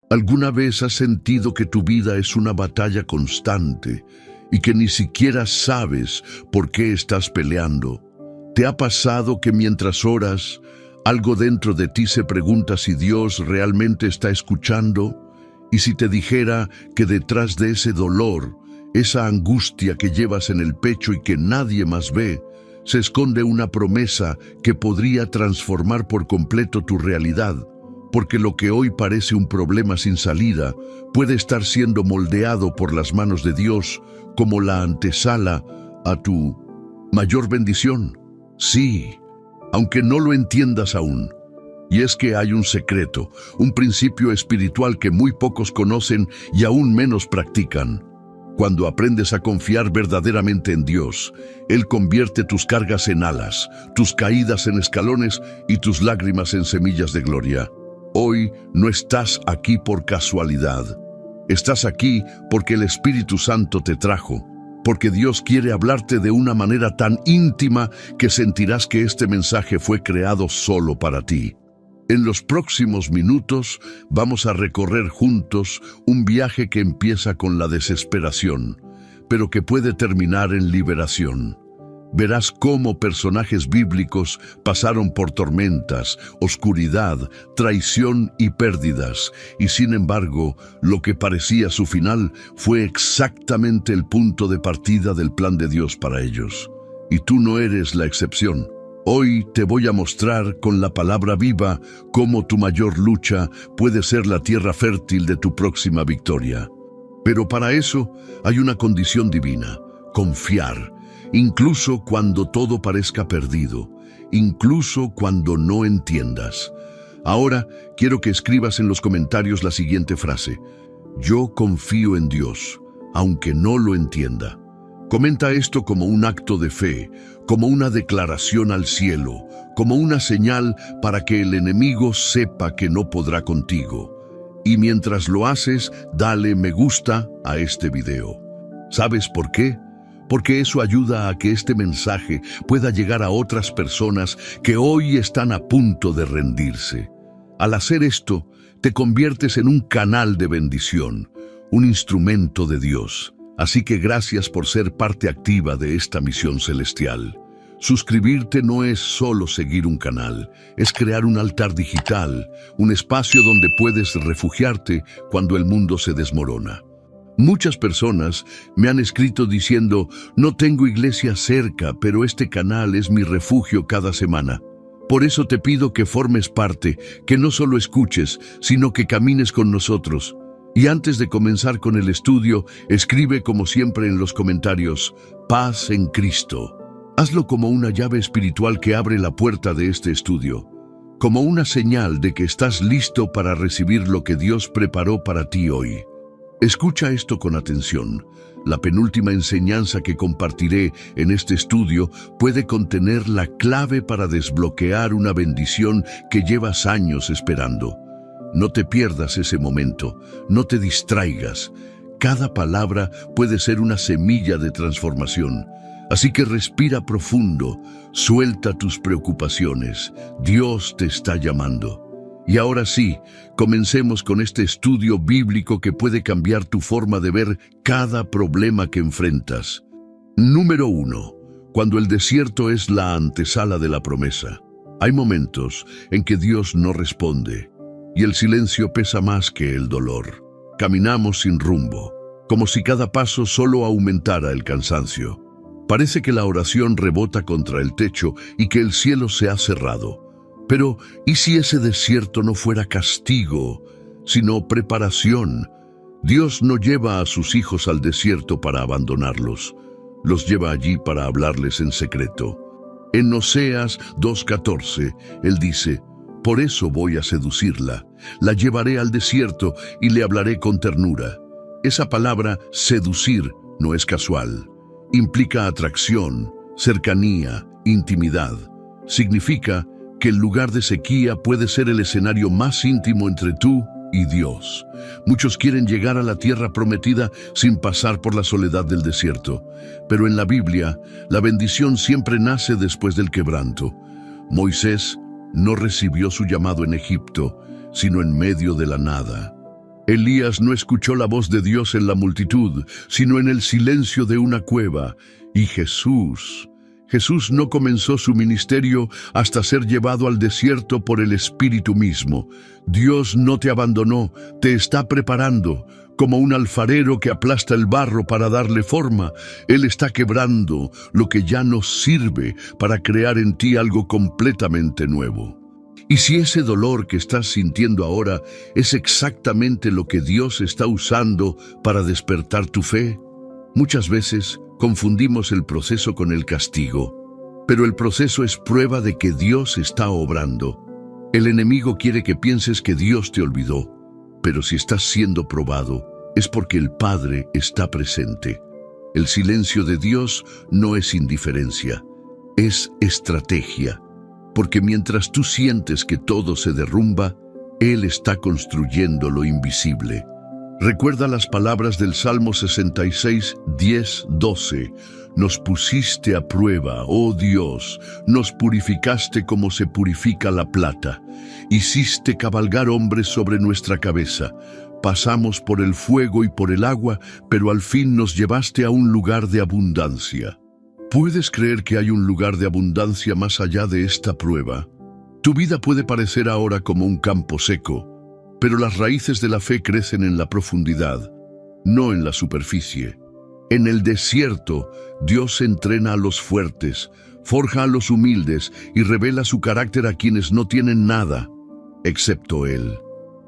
¿Alguna vez has sentido que tu vida es una batalla constante y que ni siquiera sabes por qué estás peleando? ¿Te ha pasado que mientras oras, algo dentro de ti se pregunta si Dios realmente está escuchando? Y si te dijera que detrás de ese dolor, esa angustia que llevas en el pecho y que nadie más ve, se esconde una promesa que podría transformar por completo tu realidad, porque lo que hoy parece un problema sin salida puede estar siendo moldeado por las manos de Dios como la antesala a tu mayor bendición. Sí, aunque no lo entiendas aún. Y es que hay un secreto, un principio espiritual que muy pocos conocen y aún menos practican. Cuando aprendes a confiar verdaderamente en Dios, Él convierte tus cargas en alas, tus caídas en escalones y tus lágrimas en semillas de gloria. Hoy no estás aquí por casualidad. Estás aquí porque el Espíritu Santo te trajo, porque Dios quiere hablarte de una manera tan íntima que sentirás que este mensaje fue creado solo para ti. En los próximos minutos vamos a recorrer juntos un viaje que empieza con la desesperación, pero que puede terminar en liberación. Verás cómo personajes bíblicos pasaron por tormentas, oscuridad, traición y pérdidas, y sin embargo, lo que parecía su final fue exactamente el punto de partida del plan de Dios para ellos. Y tú no eres la excepción. Hoy te voy a mostrar con la palabra viva cómo tu mayor lucha puede ser la tierra fértil de tu próxima victoria. Pero para eso hay una condición divina: confiar. Incluso cuando todo parezca perdido, incluso cuando no entiendas. Ahora quiero que escribas en los comentarios la siguiente frase: yo confío en Dios, aunque no lo entienda. Comenta esto como un acto de fe, como una declaración al cielo, como una señal para que el enemigo sepa que no podrá contigo. Y mientras lo haces, dale me gusta a este video. ¿Sabes por qué? Porque eso ayuda a que este mensaje pueda llegar a otras personas que hoy están a punto de rendirse. Al hacer esto, te conviertes en un canal de bendición, un instrumento de Dios. Así que gracias por ser parte activa de esta misión celestial. Suscribirte no es solo seguir un canal, es crear un altar digital, un espacio donde puedes refugiarte cuando el mundo se desmorona. Muchas personas me han escrito diciendo: no tengo iglesia cerca, pero este canal es mi refugio cada semana. Por eso te pido que formes parte, que no solo escuches, sino que camines con nosotros. Y antes de comenzar con el estudio, escribe como siempre en los comentarios: paz en Cristo. Hazlo como una llave espiritual que abre la puerta de este estudio, como una señal de que estás listo para recibir lo que Dios preparó para ti hoy. Escucha esto con atención. La penúltima enseñanza que compartiré en este estudio puede contener la clave para desbloquear una bendición que llevas años esperando. No te pierdas ese momento, no te distraigas. Cada palabra puede ser una semilla de transformación. Así que respira profundo, suelta tus preocupaciones. Dios te está llamando. Y ahora sí, comencemos con este estudio bíblico que puede cambiar tu forma de ver cada problema que enfrentas. Número 1. Cuando el desierto es la antesala de la promesa. Hay momentos en que Dios no responde, y el silencio pesa más que el dolor. Caminamos sin rumbo, como si cada paso solo aumentara el cansancio. Parece que la oración rebota contra el techo y que el cielo se ha cerrado. Pero, ¿y si ese desierto no fuera castigo, sino preparación? Dios no lleva a sus hijos al desierto para abandonarlos. Los lleva allí para hablarles en secreto. En Oseas 2:14, Él dice: por eso voy a seducirla, la llevaré al desierto y le hablaré con ternura. Esa palabra seducir no es casual. Implica atracción, cercanía, intimidad. Significa que el lugar de sequía puede ser el escenario más íntimo entre tú y Dios. Muchos quieren llegar a la tierra prometida sin pasar por la soledad del desierto. Pero en la Biblia, la bendición siempre nace después del quebranto. Moisés no recibió su llamado en Egipto, sino en medio de la nada. Elías no escuchó la voz de Dios en la multitud, sino en el silencio de una cueva. Y Jesús no comenzó su ministerio hasta ser llevado al desierto por el Espíritu mismo. Dios no te abandonó, te está preparando. Como un alfarero que aplasta el barro para darle forma, Él está quebrando lo que ya no sirve para crear en ti algo completamente nuevo. Y si ese dolor que estás sintiendo ahora es exactamente lo que Dios está usando para despertar tu fe, muchas veces confundimos el proceso con el castigo. Pero el proceso es prueba de que Dios está obrando. El enemigo quiere que pienses que Dios te olvidó, pero si estás siendo probado, es porque el Padre está presente. El silencio de Dios no es indiferencia, es estrategia. Porque mientras tú sientes que todo se derrumba, Él está construyendo lo invisible. Recuerda las palabras del Salmo 66, 10, 12. Nos pusiste a prueba, oh Dios, nos purificaste como se purifica la plata. Hiciste cabalgar hombres sobre nuestra cabeza. Pasamos por el fuego y por el agua, pero al fin nos llevaste a un lugar de abundancia. ¿Puedes creer que hay un lugar de abundancia más allá de esta prueba? Tu vida puede parecer ahora como un campo seco, pero las raíces de la fe crecen en la profundidad, no en la superficie. En el desierto, Dios entrena a los fuertes, forja a los humildes y revela su carácter a quienes no tienen nada, excepto Él.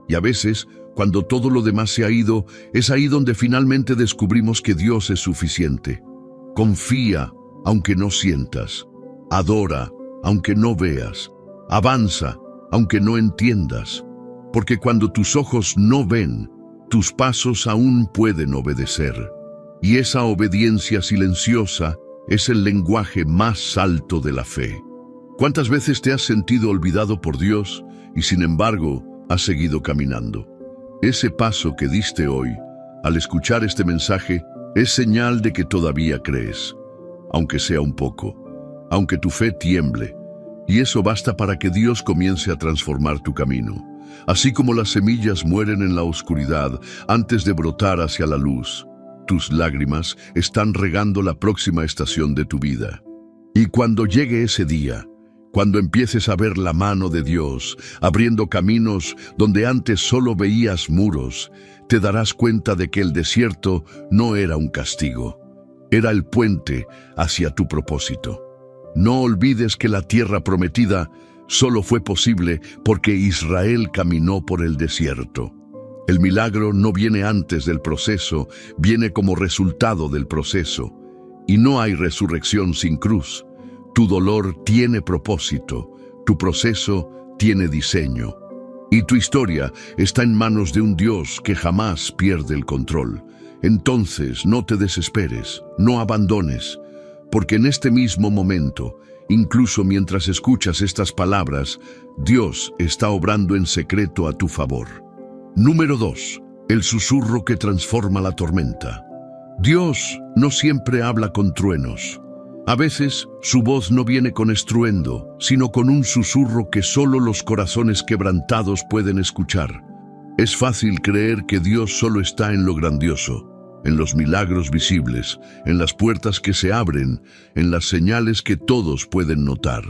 Y a veces, cuando todo lo demás se ha ido, es ahí donde finalmente descubrimos que Dios es suficiente. Confía, aunque no sientas. Adora, aunque no veas. Avanza, aunque no entiendas. Porque cuando tus ojos no ven, tus pasos aún pueden obedecer. Y esa obediencia silenciosa es el lenguaje más alto de la fe. ¿Cuántas veces te has sentido olvidado por Dios y sin embargo has seguido caminando? Ese paso que diste hoy, al escuchar este mensaje, es señal de que todavía crees. Aunque sea un poco, aunque tu fe tiemble, y eso basta para que Dios comience a transformar tu camino. Así como las semillas mueren en la oscuridad antes de brotar hacia la luz, tus lágrimas están regando la próxima estación de tu vida. Y cuando llegue ese día, cuando empieces a ver la mano de Dios abriendo caminos donde antes solo veías muros, te darás cuenta de que el desierto no era un castigo. Era el puente hacia tu propósito. No olvides que la tierra prometida solo fue posible porque Israel caminó por el desierto. El milagro no viene antes del proceso, viene como resultado del proceso. Y no hay resurrección sin cruz. Tu dolor tiene propósito, tu proceso tiene diseño. Y tu historia está en manos de un Dios que jamás pierde el control. Entonces no te desesperes, no abandones, porque en este mismo momento, incluso mientras escuchas estas palabras, Dios está obrando en secreto a tu favor. Número 2. El susurro que transforma la tormenta. Dios no siempre habla con truenos. A veces, su voz no viene con estruendo, sino con un susurro que solo los corazones quebrantados pueden escuchar. Es fácil creer que Dios solo está en lo grandioso, en los milagros visibles, en las puertas que se abren, en las señales que todos pueden notar.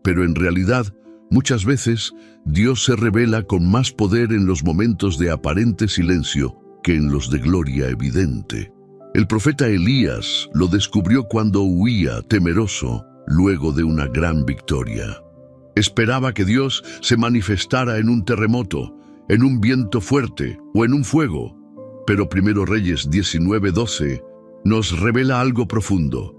Pero en realidad, muchas veces, Dios se revela con más poder en los momentos de aparente silencio que en los de gloria evidente. El profeta Elías lo descubrió cuando huía temeroso luego de una gran victoria. Esperaba que Dios se manifestara en un terremoto, en un viento fuerte o en un fuego. Pero 1 Reyes 19:12 nos revela algo profundo.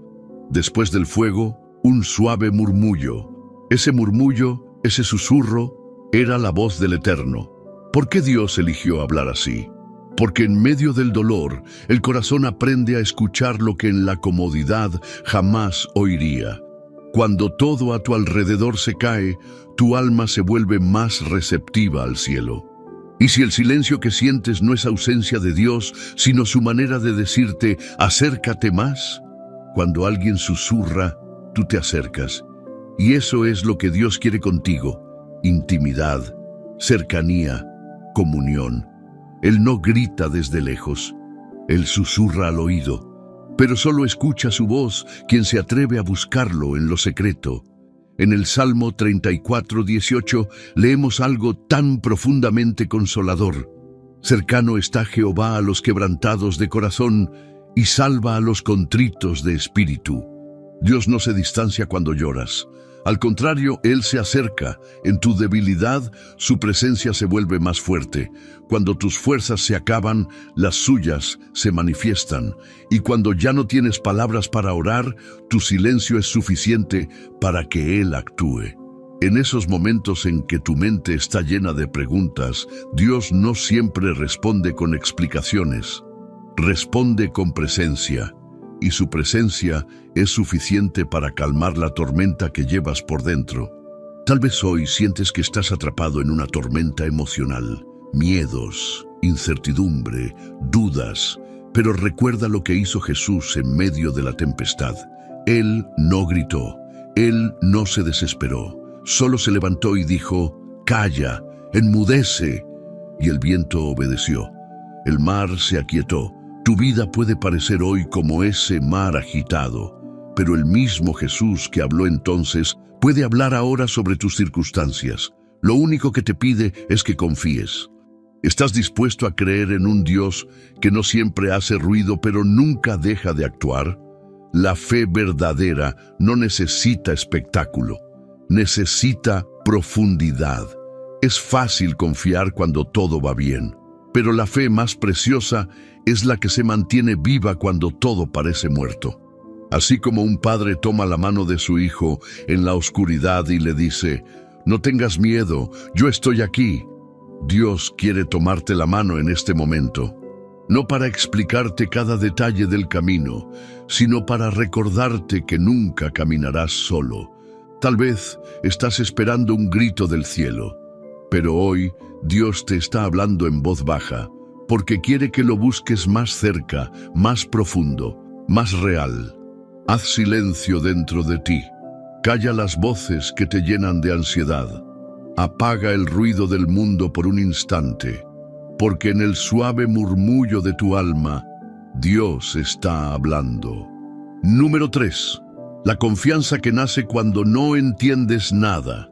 Después del fuego, un suave murmullo. Ese murmullo, ese susurro, era la voz del Eterno. ¿Por qué Dios eligió hablar así? Porque en medio del dolor, el corazón aprende a escuchar lo que en la comodidad jamás oiría. Cuando todo a tu alrededor se cae, tu alma se vuelve más receptiva al cielo. Y si el silencio que sientes no es ausencia de Dios, sino su manera de decirte, acércate más, cuando alguien susurra, tú te acercas. Y eso es lo que Dios quiere contigo: intimidad, cercanía, comunión. Él no grita desde lejos, Él susurra al oído, pero solo escucha su voz quien se atreve a buscarlo en lo secreto. En el Salmo 34:18 leemos algo tan profundamente consolador. Cercano está Jehová a los quebrantados de corazón y salva a los contritos de espíritu. Dios no se distancia cuando lloras. Al contrario, Él se acerca. En tu debilidad, su presencia se vuelve más fuerte. Cuando tus fuerzas se acaban, las suyas se manifiestan. Y cuando ya no tienes palabras para orar, tu silencio es suficiente para que Él actúe. En esos momentos en que tu mente está llena de preguntas, Dios no siempre responde con explicaciones. Responde con presencia. Y su presencia es suficiente para calmar la tormenta que llevas por dentro. Tal vez hoy sientes que estás atrapado en una tormenta emocional, miedos, incertidumbre, dudas, pero recuerda lo que hizo Jesús en medio de la tempestad. Él no gritó, Él no se desesperó, solo se levantó y dijo, «Calla, enmudece», y el viento obedeció. El mar se aquietó. Tu vida puede parecer hoy como ese mar agitado, pero el mismo Jesús que habló entonces puede hablar ahora sobre tus circunstancias. Lo único que te pide es que confíes. ¿Estás dispuesto a creer en un Dios que no siempre hace ruido pero nunca deja de actuar? La fe verdadera no necesita espectáculo, necesita profundidad. Es fácil confiar cuando todo va bien, pero la fe más preciosa es la que se mantiene viva cuando todo parece muerto. Así como un padre toma la mano de su hijo en la oscuridad y le dice, «No tengas miedo, yo estoy aquí». Dios quiere tomarte la mano en este momento, no para explicarte cada detalle del camino, sino para recordarte que nunca caminarás solo. Tal vez estás esperando un grito del cielo, pero hoy Dios te está hablando en voz baja, porque quiere que lo busques más cerca, más profundo, más real. Haz silencio dentro de ti. Calla las voces que te llenan de ansiedad. Apaga el ruido del mundo por un instante, porque en el suave murmullo de tu alma, Dios está hablando. Número 3. La confianza que nace cuando no entiendes nada.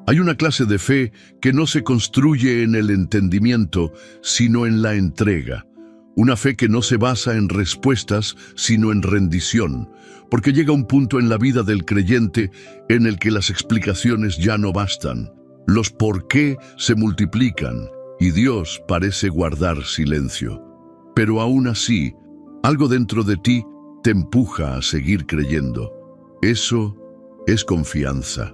Hay una clase de fe que no se construye en el entendimiento, sino en la entrega. Una fe que no se basa en respuestas, sino en rendición, porque llega un punto en la vida del creyente en el que las explicaciones ya no bastan. Los por qué se multiplican y Dios parece guardar silencio. Pero aún así, algo dentro de ti te empuja a seguir creyendo. Eso es confianza.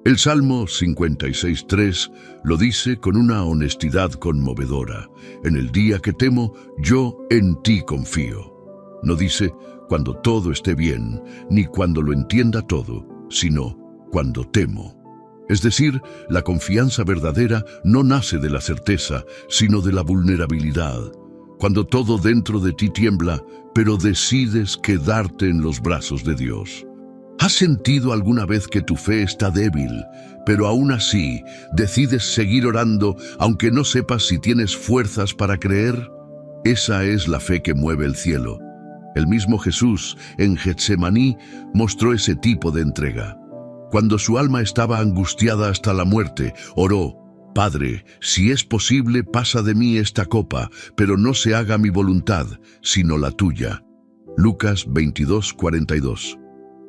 El Salmo 56:3 lo dice con una honestidad conmovedora. En el día que temo, yo en ti confío. No dice cuando todo esté bien, ni cuando lo entienda todo, sino cuando temo. Es decir, la confianza verdadera no nace de la certeza, sino de la vulnerabilidad. Cuando todo dentro de ti tiembla, pero decides quedarte en los brazos de Dios. ¿Has sentido alguna vez que tu fe está débil, pero aún así decides seguir orando aunque no sepas si tienes fuerzas para creer? Esa es la fe que mueve el cielo. El mismo Jesús en Getsemaní mostró ese tipo de entrega. Cuando su alma estaba angustiada hasta la muerte, oró, «Padre, si es posible, pasa de mí esta copa, pero no se haga mi voluntad, sino la tuya». Lucas 22:42.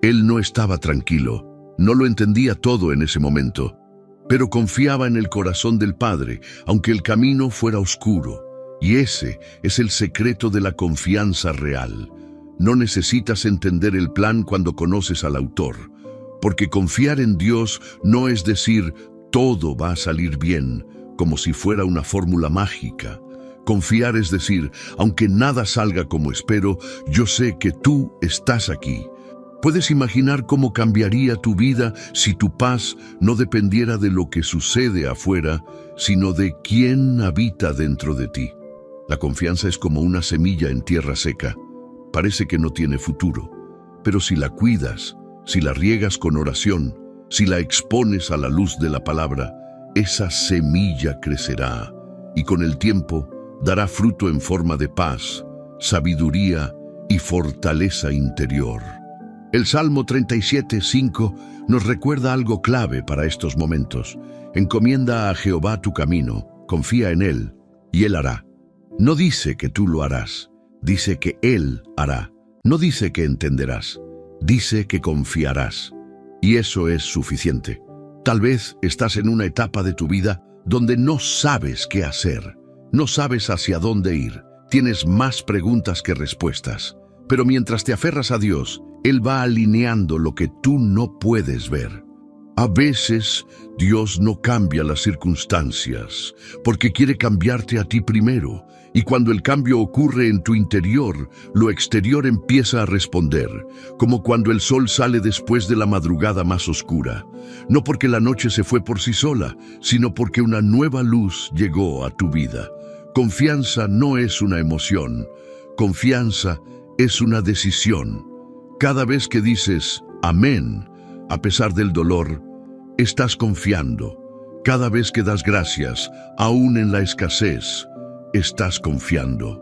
Él no estaba tranquilo, no lo entendía todo en ese momento, pero confiaba en el corazón del Padre, aunque el camino fuera oscuro. Y ese es el secreto de la confianza real. No necesitas entender el plan cuando conoces al autor, porque confiar en Dios no es decir todo va a salir bien, como si fuera una fórmula mágica. Confiar es decir, aunque nada salga como espero, yo sé que tú estás aquí. ¿Puedes imaginar cómo cambiaría tu vida si tu paz no dependiera de lo que sucede afuera, sino de quién habita dentro de ti? La confianza es como una semilla en tierra seca. Parece que no tiene futuro, pero si la cuidas, si la riegas con oración, si la expones a la luz de la palabra, esa semilla crecerá y con el tiempo dará fruto en forma de paz, sabiduría y fortaleza interior. El Salmo 37:5 nos recuerda algo clave para estos momentos. Encomienda a Jehová tu camino, confía en Él, y Él hará. No dice que tú lo harás, dice que Él hará. No dice que entenderás, dice que confiarás. Y eso es suficiente. Tal vez estás en una etapa de tu vida donde no sabes qué hacer, no sabes hacia dónde ir, tienes más preguntas que respuestas. Pero mientras te aferras a Dios, Él va alineando lo que tú no puedes ver. A veces, Dios no cambia las circunstancias, porque quiere cambiarte a ti primero. Y cuando el cambio ocurre en tu interior, lo exterior empieza a responder, como cuando el sol sale después de la madrugada más oscura. No porque la noche se fue por sí sola, sino porque una nueva luz llegó a tu vida. Confianza no es una emoción, confianza es una decisión. Cada vez que dices amén, a pesar del dolor, estás confiando. Cada vez que das gracias, aún en la escasez, estás confiando.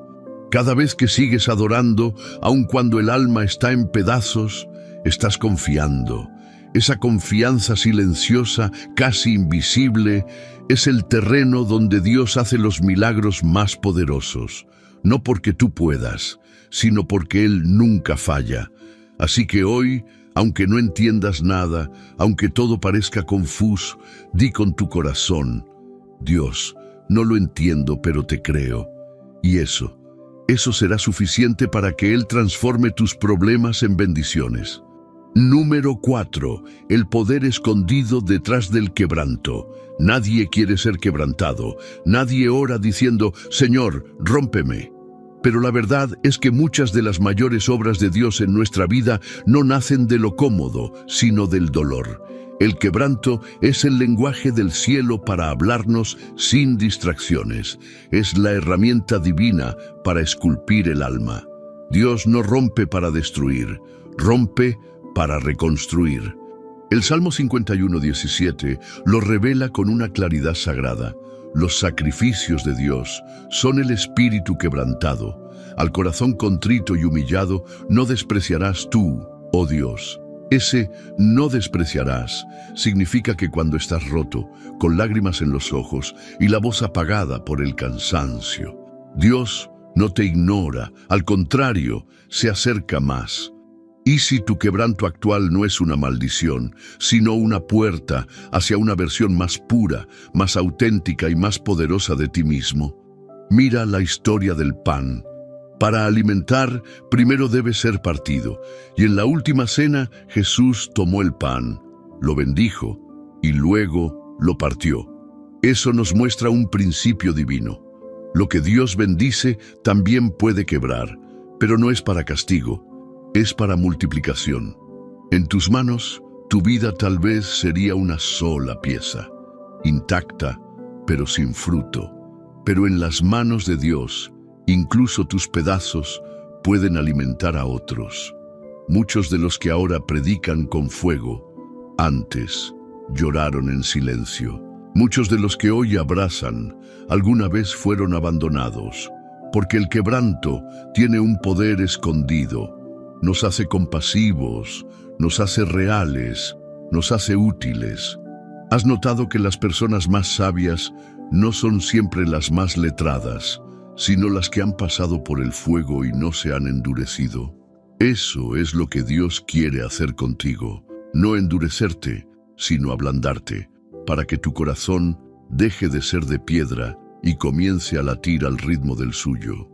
Cada vez que sigues adorando, aun cuando el alma está en pedazos, estás confiando. Esa confianza silenciosa, casi invisible, es el terreno donde Dios hace los milagros más poderosos. No porque tú puedas, sino porque Él nunca falla. Así que hoy, aunque no entiendas nada, aunque todo parezca confuso, di con tu corazón: Dios, no lo entiendo, pero te creo. Y eso será suficiente para que Él transforme tus problemas en bendiciones. Número 4. El poder escondido detrás del quebranto. Nadie quiere ser quebrantado. Nadie ora diciendo: Señor, rómpeme. Pero la verdad es que muchas de las mayores obras de Dios en nuestra vida no nacen de lo cómodo, sino del dolor. El quebranto es el lenguaje del cielo para hablarnos sin distracciones. Es la herramienta divina para esculpir el alma. Dios no rompe para destruir, rompe para reconstruir. El Salmo 51:17 lo revela con una claridad sagrada. Los sacrificios de Dios son el espíritu quebrantado. Al corazón contrito y humillado no despreciarás tú, oh Dios. Ese no despreciarás significa que cuando estás roto, con lágrimas en los ojos y la voz apagada por el cansancio, Dios no te ignora, al contrario, se acerca más. ¿Y si tu quebranto actual no es una maldición, sino una puerta hacia una versión más pura, más auténtica y más poderosa de ti mismo? Mira la historia del pan. Para alimentar, primero debe ser partido, y en la última cena Jesús tomó el pan, lo bendijo y luego lo partió. Eso nos muestra un principio divino. Lo que Dios bendice también puede quebrar, pero no es para castigo. Es para multiplicación. En tus manos, tu vida tal vez sería una sola pieza, intacta, pero sin fruto. Pero en las manos de Dios, incluso tus pedazos pueden alimentar a otros. Muchos de los que ahora predican con fuego, antes lloraron en silencio. Muchos de los que hoy abrazan, alguna vez fueron abandonados, porque el quebranto tiene un poder escondido. Nos hace compasivos, nos hace reales, nos hace útiles. ¿Has notado que las personas más sabias no son siempre las más letradas, sino las que han pasado por el fuego y no se han endurecido? Eso es lo que Dios quiere hacer contigo, no endurecerte, sino ablandarte, para que tu corazón deje de ser de piedra y comience a latir al ritmo del suyo.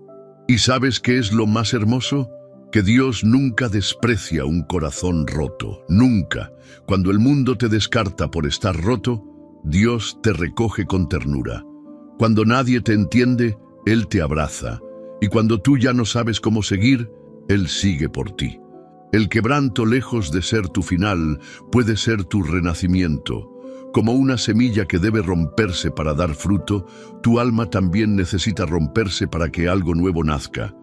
¿Y sabes qué es lo más hermoso? Que Dios nunca desprecia un corazón roto, nunca. Cuando el mundo te descarta por estar roto, Dios te recoge con ternura. Cuando nadie te entiende, Él te abraza. Y cuando tú ya no sabes cómo seguir, Él sigue por ti. El quebranto, lejos de ser tu final, puede ser tu renacimiento. Como una semilla que debe romperse para dar fruto, tu alma también necesita romperse para que algo nuevo nazca.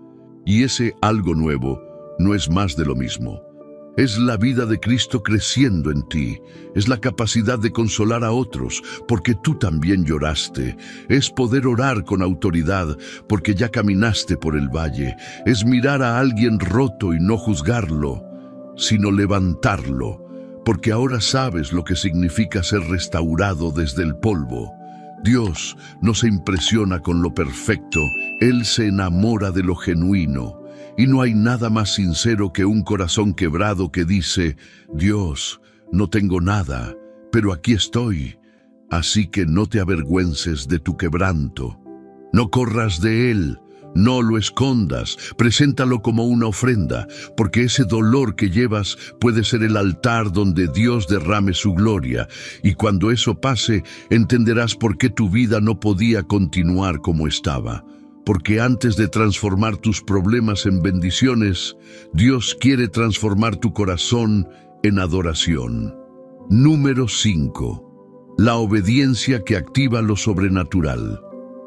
Y ese algo nuevo no es más de lo mismo. Es la vida de Cristo creciendo en ti. Es la capacidad de consolar a otros, porque tú también lloraste. Es poder orar con autoridad, porque ya caminaste por el valle. Es mirar a alguien roto y no juzgarlo, sino levantarlo, porque ahora sabes lo que significa ser restaurado desde el polvo. Dios no se impresiona con lo perfecto, Él se enamora de lo genuino. Y no hay nada más sincero que un corazón quebrado que dice: Dios, no tengo nada, pero aquí estoy. Así que no te avergüences de tu quebranto. No corras de él, no lo escondas, preséntalo como una ofrenda, porque ese dolor que llevas puede ser el altar donde Dios derrame su gloria. Y cuando eso pase, entenderás por qué tu vida no podía continuar como estaba. Porque antes de transformar tus problemas en bendiciones, Dios quiere transformar tu corazón en adoración. Número 5. La obediencia que activa lo sobrenatural.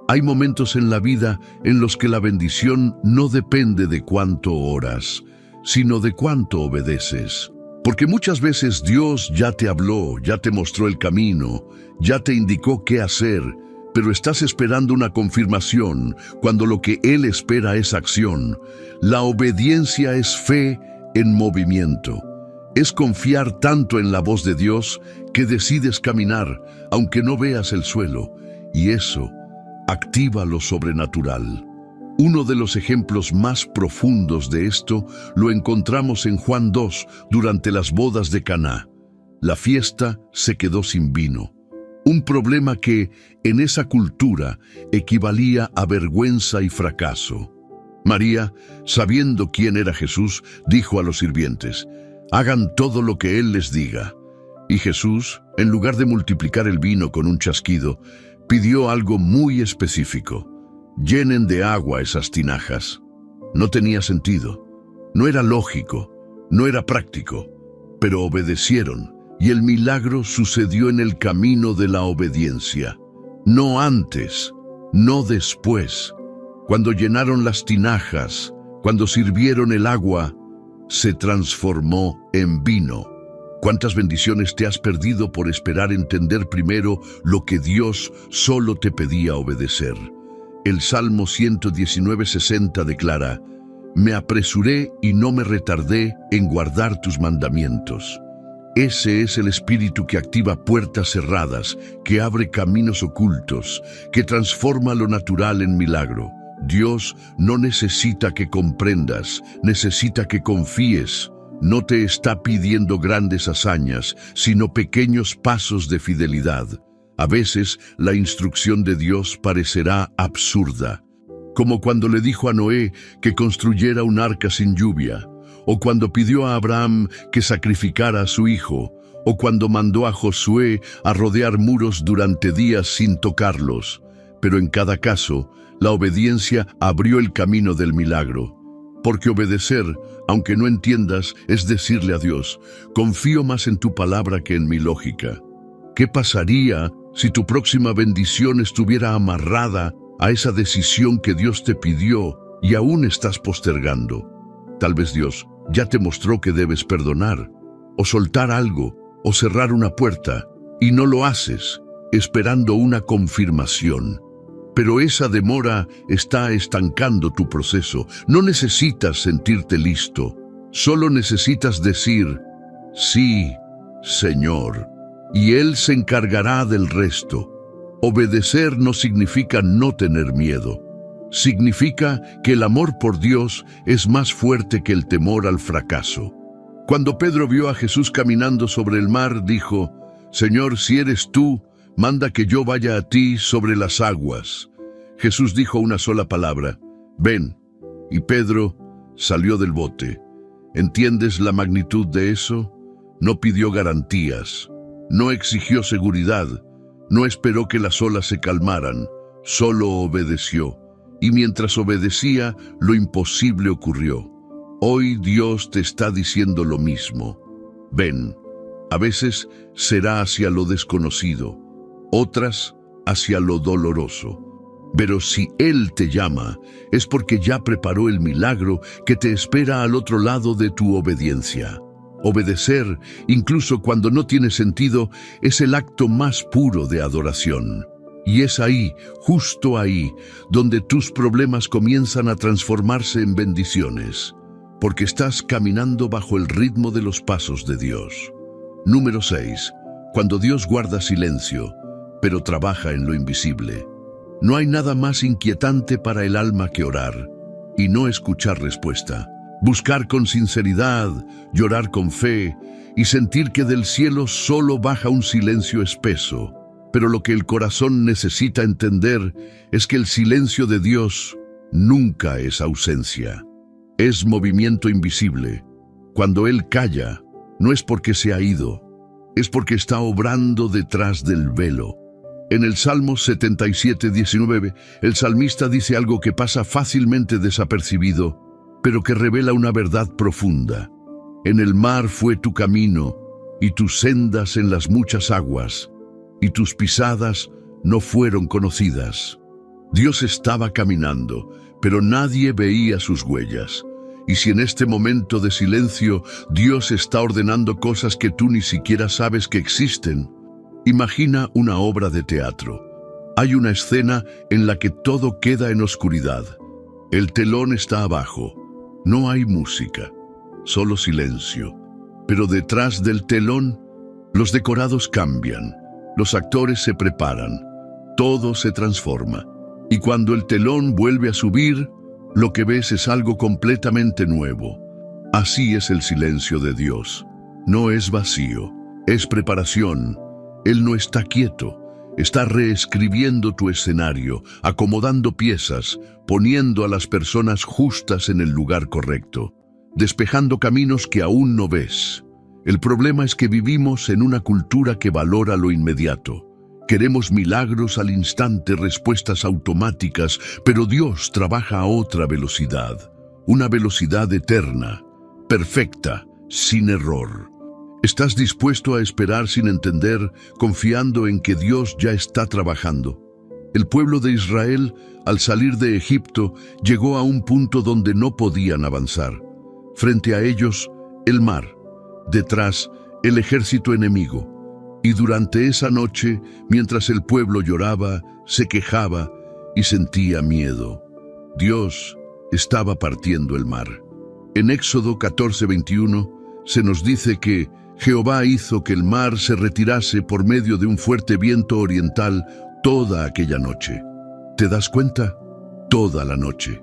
Hay momentos en la vida en los que la bendición no depende de cuánto oras, sino de cuánto obedeces. Porque muchas veces Dios ya te habló, ya te mostró el camino, ya te indicó qué hacer, pero estás esperando una confirmación cuando lo que Él espera es acción. La obediencia es fe en movimiento. Es confiar tanto en la voz de Dios que decides caminar, aunque no veas el suelo, y eso activa lo sobrenatural. Uno de los ejemplos más profundos de esto lo encontramos en Juan 2 durante las bodas de Caná. La fiesta se quedó sin vino. Un problema que, en esa cultura, equivalía a vergüenza y fracaso. María, sabiendo quién era Jesús, dijo a los sirvientes: «Hagan todo lo que Él les diga». Y Jesús, en lugar de multiplicar el vino con un chasquido, pidió algo muy específico: «Llenen de agua esas tinajas». No tenía sentido, no era lógico, no era práctico, pero obedecieron. Y el milagro sucedió en el camino de la obediencia. No antes, no después. Cuando llenaron las tinajas, cuando sirvieron el agua, se transformó en vino. ¿Cuántas bendiciones te has perdido por esperar entender primero lo que Dios solo te pedía obedecer? El Salmo 119:60 declara: «Me apresuré y no me retardé en guardar tus mandamientos». Ese es el espíritu que activa puertas cerradas, que abre caminos ocultos, que transforma lo natural en milagro. Dios no necesita que comprendas, necesita que confíes. No te está pidiendo grandes hazañas, sino pequeños pasos de fidelidad. A veces la instrucción de Dios parecerá absurda, como cuando le dijo a Noé que construyera un arca sin lluvia, o cuando pidió a Abraham que sacrificara a su hijo, o cuando mandó a Josué a rodear muros durante días sin tocarlos. Pero en cada caso, la obediencia abrió el camino del milagro. Porque obedecer, aunque no entiendas, es decirle a Dios: «Confío más en tu palabra que en mi lógica». ¿Qué pasaría si tu próxima bendición estuviera amarrada a esa decisión que Dios te pidió y aún estás postergando? Tal vez Dios ya te mostró que debes perdonar, o soltar algo, o cerrar una puerta, y no lo haces, esperando una confirmación. Pero esa demora está estancando tu proceso. No necesitas sentirte listo, solo necesitas decir: «Sí, Señor», y Él se encargará del resto. Obedecer no significa no tener miedo. Significa que el amor por Dios es más fuerte que el temor al fracaso. Cuando Pedro vio a Jesús caminando sobre el mar, dijo: «Señor, si eres tú, manda que yo vaya a ti sobre las aguas». Jesús dijo una sola palabra: «Ven», y Pedro salió del bote. ¿Entiendes la magnitud de eso? No pidió garantías, no exigió seguridad, no esperó que las olas se calmaran, solo obedeció. Y mientras obedecía, lo imposible ocurrió. Hoy Dios te está diciendo lo mismo. Ven. A veces será hacia lo desconocido, otras hacia lo doloroso. Pero si Él te llama, es porque ya preparó el milagro que te espera al otro lado de tu obediencia. Obedecer, incluso cuando no tiene sentido, es el acto más puro de adoración. Y es ahí, justo ahí, donde tus problemas comienzan a transformarse en bendiciones, porque estás caminando bajo el ritmo de los pasos de Dios. Número 6. Cuando Dios guarda silencio, pero trabaja en lo invisible. No hay nada más inquietante para el alma que orar y no escuchar respuesta. Buscar con sinceridad, llorar con fe y sentir que del cielo solo baja un silencio espeso. Pero lo que el corazón necesita entender es que el silencio de Dios nunca es ausencia. Es movimiento invisible. Cuando Él calla, no es porque se ha ido, es porque está obrando detrás del velo. En el Salmo 77:19, el salmista dice algo que pasa fácilmente desapercibido, pero que revela una verdad profunda. En el mar fue tu camino, y tus sendas en las muchas aguas, y tus pisadas no fueron conocidas. Dios estaba caminando, pero nadie veía sus huellas. Y si en este momento de silencio Dios está ordenando cosas que tú ni siquiera sabes que existen, imagina una obra de teatro. Hay una escena en la que todo queda en oscuridad. El telón está abajo. No hay música, solo silencio. Pero detrás del telón, los decorados cambian, los actores se preparan, todo se transforma. Y cuando el telón vuelve a subir, lo que ves es algo completamente nuevo. Así es el silencio de Dios. No es vacío, es preparación. Él no está quieto, está reescribiendo tu escenario, acomodando piezas, poniendo a las personas justas en el lugar correcto, despejando caminos que aún no ves. El problema es que vivimos en una cultura que valora lo inmediato. Queremos milagros al instante, respuestas automáticas, pero Dios trabaja a otra velocidad, una velocidad eterna, perfecta, sin error. ¿Estás dispuesto a esperar sin entender, confiando en que Dios ya está trabajando? El pueblo de Israel, al salir de Egipto, llegó a un punto donde no podían avanzar. Frente a ellos, el mar. Detrás, el ejército enemigo. Y durante esa noche, mientras el pueblo lloraba, se quejaba y sentía miedo, Dios estaba partiendo el mar. En Éxodo 14:21 se nos dice que Jehová hizo que el mar se retirase por medio de un fuerte viento oriental toda aquella noche. ¿Te das cuenta? Toda la noche.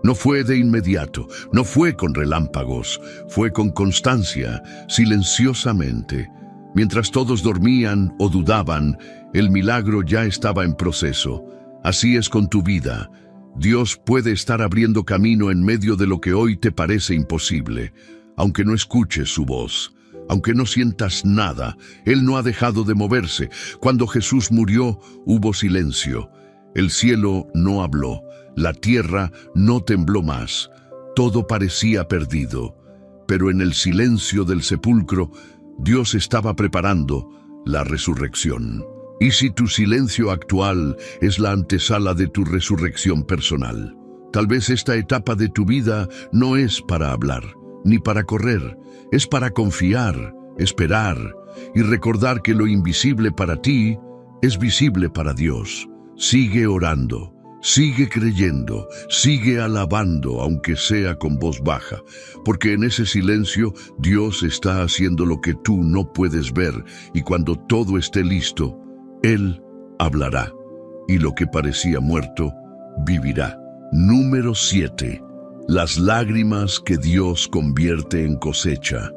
No fue de inmediato, no fue con relámpagos, fue con constancia, silenciosamente. Mientras todos dormían o dudaban, el milagro ya estaba en proceso. Así es con tu vida. Dios puede estar abriendo camino en medio de lo que hoy te parece imposible. Aunque no escuches su voz, aunque no sientas nada, Él no ha dejado de moverse. Cuando Jesús murió, hubo silencio. El cielo no habló, la tierra no tembló más. Todo parecía perdido. Pero en el silencio del sepulcro, Dios estaba preparando la resurrección. ¿Y si tu silencio actual es la antesala de tu resurrección personal? Tal vez esta etapa de tu vida no es para hablar, ni para correr, es para confiar, esperar y recordar que lo invisible para ti es visible para Dios. Sigue orando. Sigue creyendo, sigue alabando, aunque sea con voz baja, porque en ese silencio Dios está haciendo lo que tú no puedes ver, y cuando todo esté listo, Él hablará, y lo que parecía muerto, vivirá. Número 7. Las lágrimas que Dios convierte en cosecha.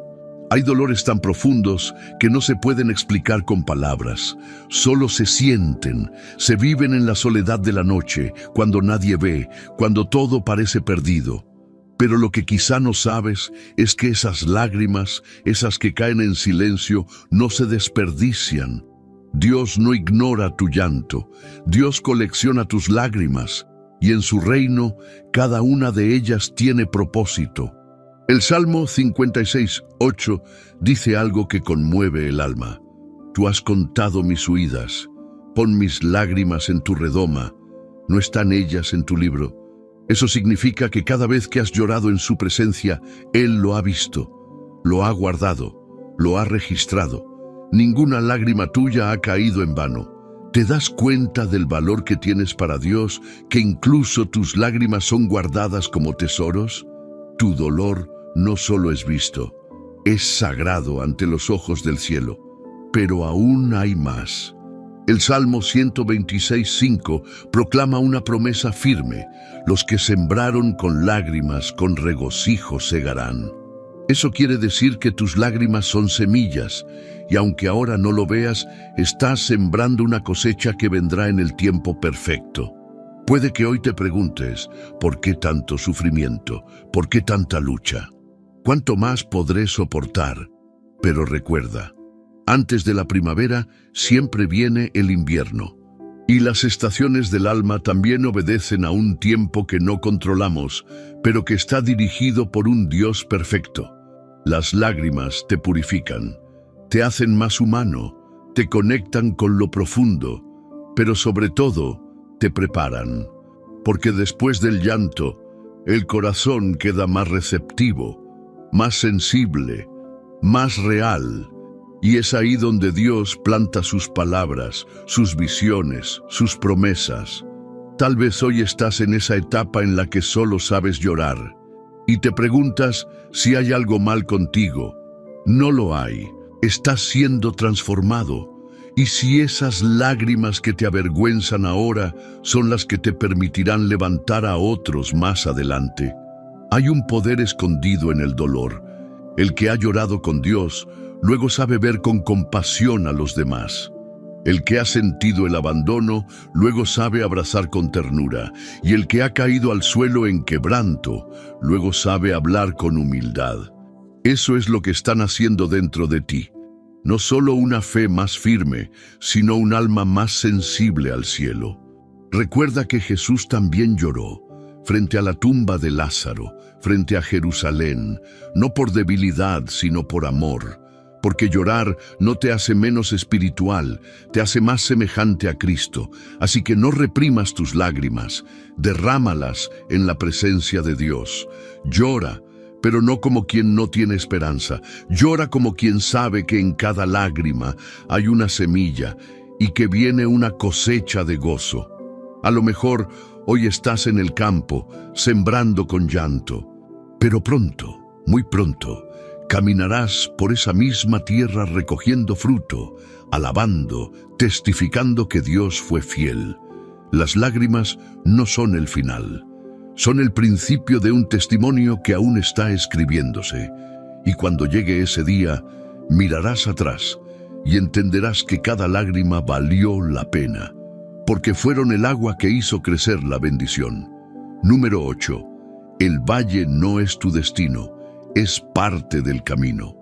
Hay dolores tan profundos que no se pueden explicar con palabras. Solo se sienten, se viven en la soledad de la noche, cuando nadie ve, cuando todo parece perdido. Pero lo que quizá no sabes es que esas lágrimas, esas que caen en silencio, no se desperdician. Dios no ignora tu llanto. Dios colecciona tus lágrimas, y en su reino, cada una de ellas tiene propósito. El Salmo 56:8 dice algo que conmueve el alma. Tú has contado mis huidas, pon mis lágrimas en tu redoma, ¿no están ellas en tu libro? Eso significa que cada vez que has llorado en su presencia, Él lo ha visto. lo ha guardado, lo ha registrado. Ninguna lágrima tuya ha caído en vano. ¿Te das cuenta del valor que tienes para Dios, que incluso tus lágrimas son guardadas como tesoros? Tu dolor no solo es visto, es sagrado ante los ojos del cielo. Pero aún hay más. El Salmo 126:5 proclama una promesa firme: los que sembraron con lágrimas, con regocijo segarán. Eso quiere decir que tus lágrimas son semillas, y aunque ahora no lo veas, estás sembrando una cosecha que vendrá en el tiempo perfecto. Puede que hoy te preguntes, ¿por qué tanto sufrimiento? ¿Por qué tanta lucha? ¿Cuánto más podré soportar? Pero recuerda, antes de la primavera siempre viene el invierno. Y las estaciones del alma también obedecen a un tiempo que no controlamos, pero que está dirigido por un Dios perfecto. Las lágrimas te purifican, te hacen más humano, te conectan con lo profundo, pero sobre todo te preparan. Porque después del llanto, el corazón queda más receptivo, más sensible, más real. Y es ahí donde Dios planta sus palabras, sus visiones, sus promesas. Tal vez hoy estás en esa etapa en la que solo sabes llorar y te preguntas si hay algo mal contigo. No lo hay. Estás siendo transformado. Y si esas lágrimas que te avergüenzan ahora son las que te permitirán levantar a otros más adelante. Hay un poder escondido en el dolor. El que ha llorado con Dios luego sabe ver con compasión a los demás. El que ha sentido el abandono luego sabe abrazar con ternura, y el que ha caído al suelo en quebranto luego sabe hablar con humildad. Eso es lo que están haciendo dentro de ti. No solo una fe más firme, sino un alma más sensible al cielo. Recuerda que Jesús también lloró frente a la tumba de Lázaro, frente a Jerusalén, no por debilidad, sino por amor. Porque llorar no te hace menos espiritual, te hace más semejante a Cristo. Así que no reprimas tus lágrimas, derrámalas en la presencia de Dios. Llora, pero no como quien no tiene esperanza. Llora como quien sabe que en cada lágrima hay una semilla y que viene una cosecha de gozo. A lo mejor hoy estás en el campo, sembrando con llanto, pero pronto, muy pronto, caminarás por esa misma tierra recogiendo fruto, alabando, testificando que Dios fue fiel. Las lágrimas no son el final, son el principio de un testimonio que aún está escribiéndose. Y cuando llegue ese día, mirarás atrás y entenderás que cada lágrima valió la pena, porque fueron el agua que hizo crecer la bendición. Número 8. El valle no es tu destino. Es parte del camino.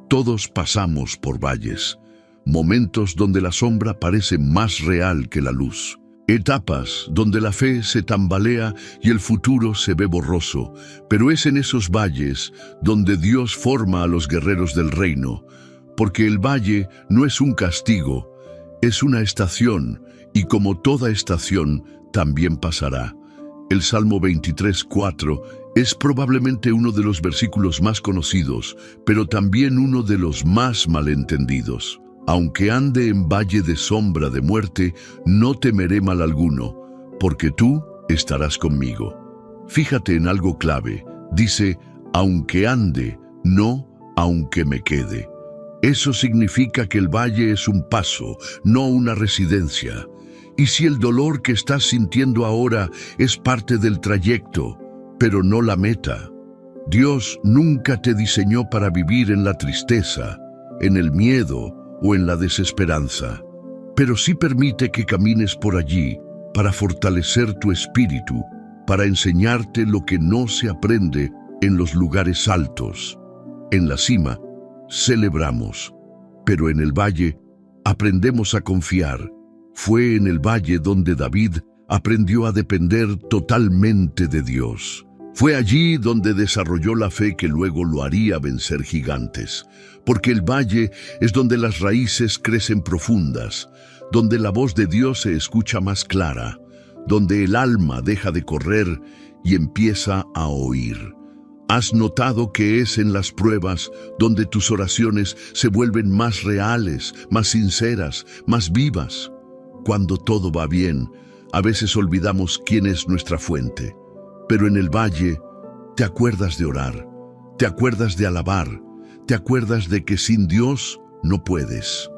Todos pasamos por valles, momentos donde la sombra parece más real que la luz, etapas donde la fe se tambalea y el futuro se ve borroso, pero es en esos valles donde Dios forma a los guerreros del reino, porque el valle no es un castigo, es una estación, y como toda estación, también pasará. El Salmo 23:4 es probablemente uno de los versículos más conocidos, pero también uno de los más malentendidos. Aunque ande en valle de sombra de muerte, no temeré mal alguno, porque tú estarás conmigo. Fíjate en algo clave. Dice, aunque ande, no aunque me quede. Eso significa que el valle es un paso, no una residencia. Y si el dolor que estás sintiendo ahora es parte del trayecto, pero no la meta. Dios nunca te diseñó para vivir en la tristeza, en el miedo o en la desesperanza, pero sí permite que camines por allí para fortalecer tu espíritu, para enseñarte lo que no se aprende en los lugares altos. En la cima celebramos, pero en el valle aprendemos a confiar. Fue en el valle donde David aprendió a depender totalmente de Dios. Fue allí donde desarrolló la fe que luego lo haría vencer gigantes. Porque el valle es donde las raíces crecen profundas, donde la voz de Dios se escucha más clara, donde el alma deja de correr y empieza a oír. ¿Has notado que es en las pruebas donde tus oraciones se vuelven más reales, más sinceras, más vivas? Cuando todo va bien, a veces olvidamos quién es nuestra fuente. Pero en el valle, te acuerdas de orar, te acuerdas de alabar, te acuerdas de que sin Dios no puedes.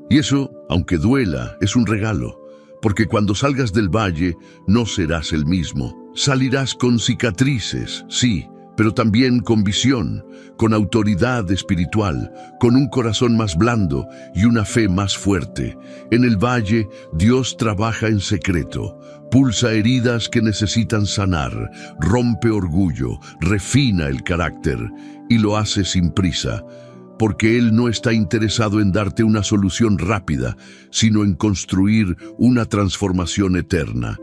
Y eso, aunque duela, es un regalo, porque cuando salgas del valle no serás el mismo. Salirás con cicatrices, sí, pero también con visión, con autoridad espiritual, con un corazón más blando y una fe más fuerte. En el valle, Dios trabaja en secreto, pulsa heridas que necesitan sanar, rompe orgullo, refina el carácter y lo hace sin prisa, porque Él no está interesado en darte una solución rápida, sino en construir una transformación eterna.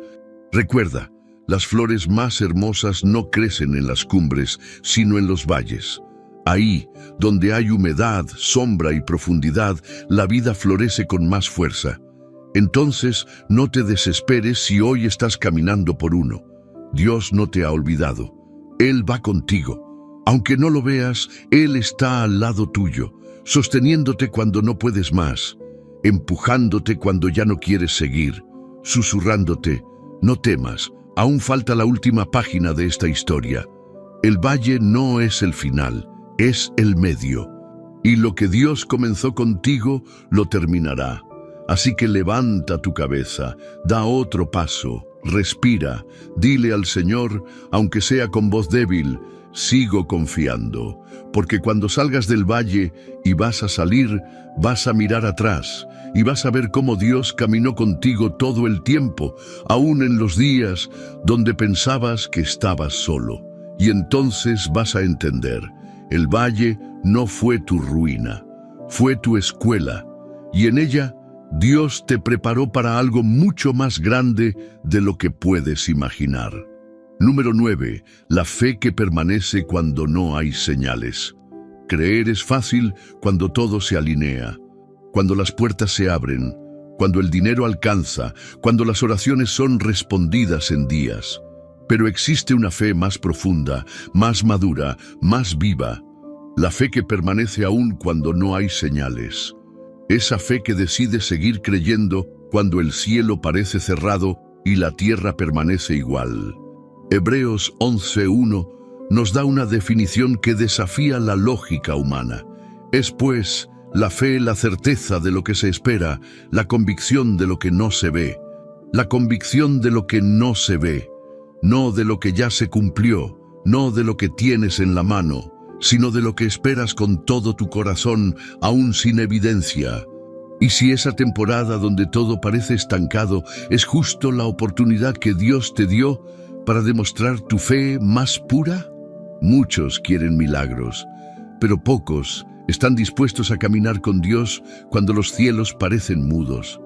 Recuerda, las flores más hermosas no crecen en las cumbres, sino en los valles. Ahí, donde hay humedad, sombra y profundidad, la vida florece con más fuerza. Entonces, no te desesperes si hoy estás caminando por uno. Dios no te ha olvidado. Él va contigo. Aunque no lo veas, Él está al lado tuyo, sosteniéndote cuando no puedes más, empujándote cuando ya no quieres seguir, susurrándote, no temas. Aún falta la última página de esta historia. El valle no es el final, es el medio. Y lo que Dios comenzó contigo, lo terminará. Así que levanta tu cabeza, da otro paso, respira, dile al Señor, aunque sea con voz débil, sigo confiando, porque cuando salgas del valle y vas a salir, vas a mirar atrás y vas a ver cómo Dios caminó contigo todo el tiempo, aún en los días donde pensabas que estabas solo. Y entonces vas a entender, el valle no fue tu ruina, fue tu escuela, y en ella Dios te preparó para algo mucho más grande de lo que puedes imaginar. Número 9. La fe que permanece cuando no hay señales. Creer es fácil cuando todo se alinea, cuando las puertas se abren, cuando el dinero alcanza, cuando las oraciones son respondidas en días. Pero existe una fe más profunda, más madura, más viva. La fe que permanece aún cuando no hay señales. Esa fe que decide seguir creyendo cuando el cielo parece cerrado y la tierra permanece igual. Hebreos 11:1 nos da una definición que desafía la lógica humana. Es pues la fe la certeza de lo que se espera, la convicción de lo que no se ve. La convicción de lo que no se ve, no de lo que ya se cumplió, no de lo que tienes en la mano, sino de lo que esperas con todo tu corazón, aún sin evidencia. Y si esa temporada donde todo parece estancado es justo la oportunidad que Dios te dio para demostrar tu fe más pura. Muchos quieren milagros, pero pocos están dispuestos a caminar con Dios cuando los cielos parecen mudos.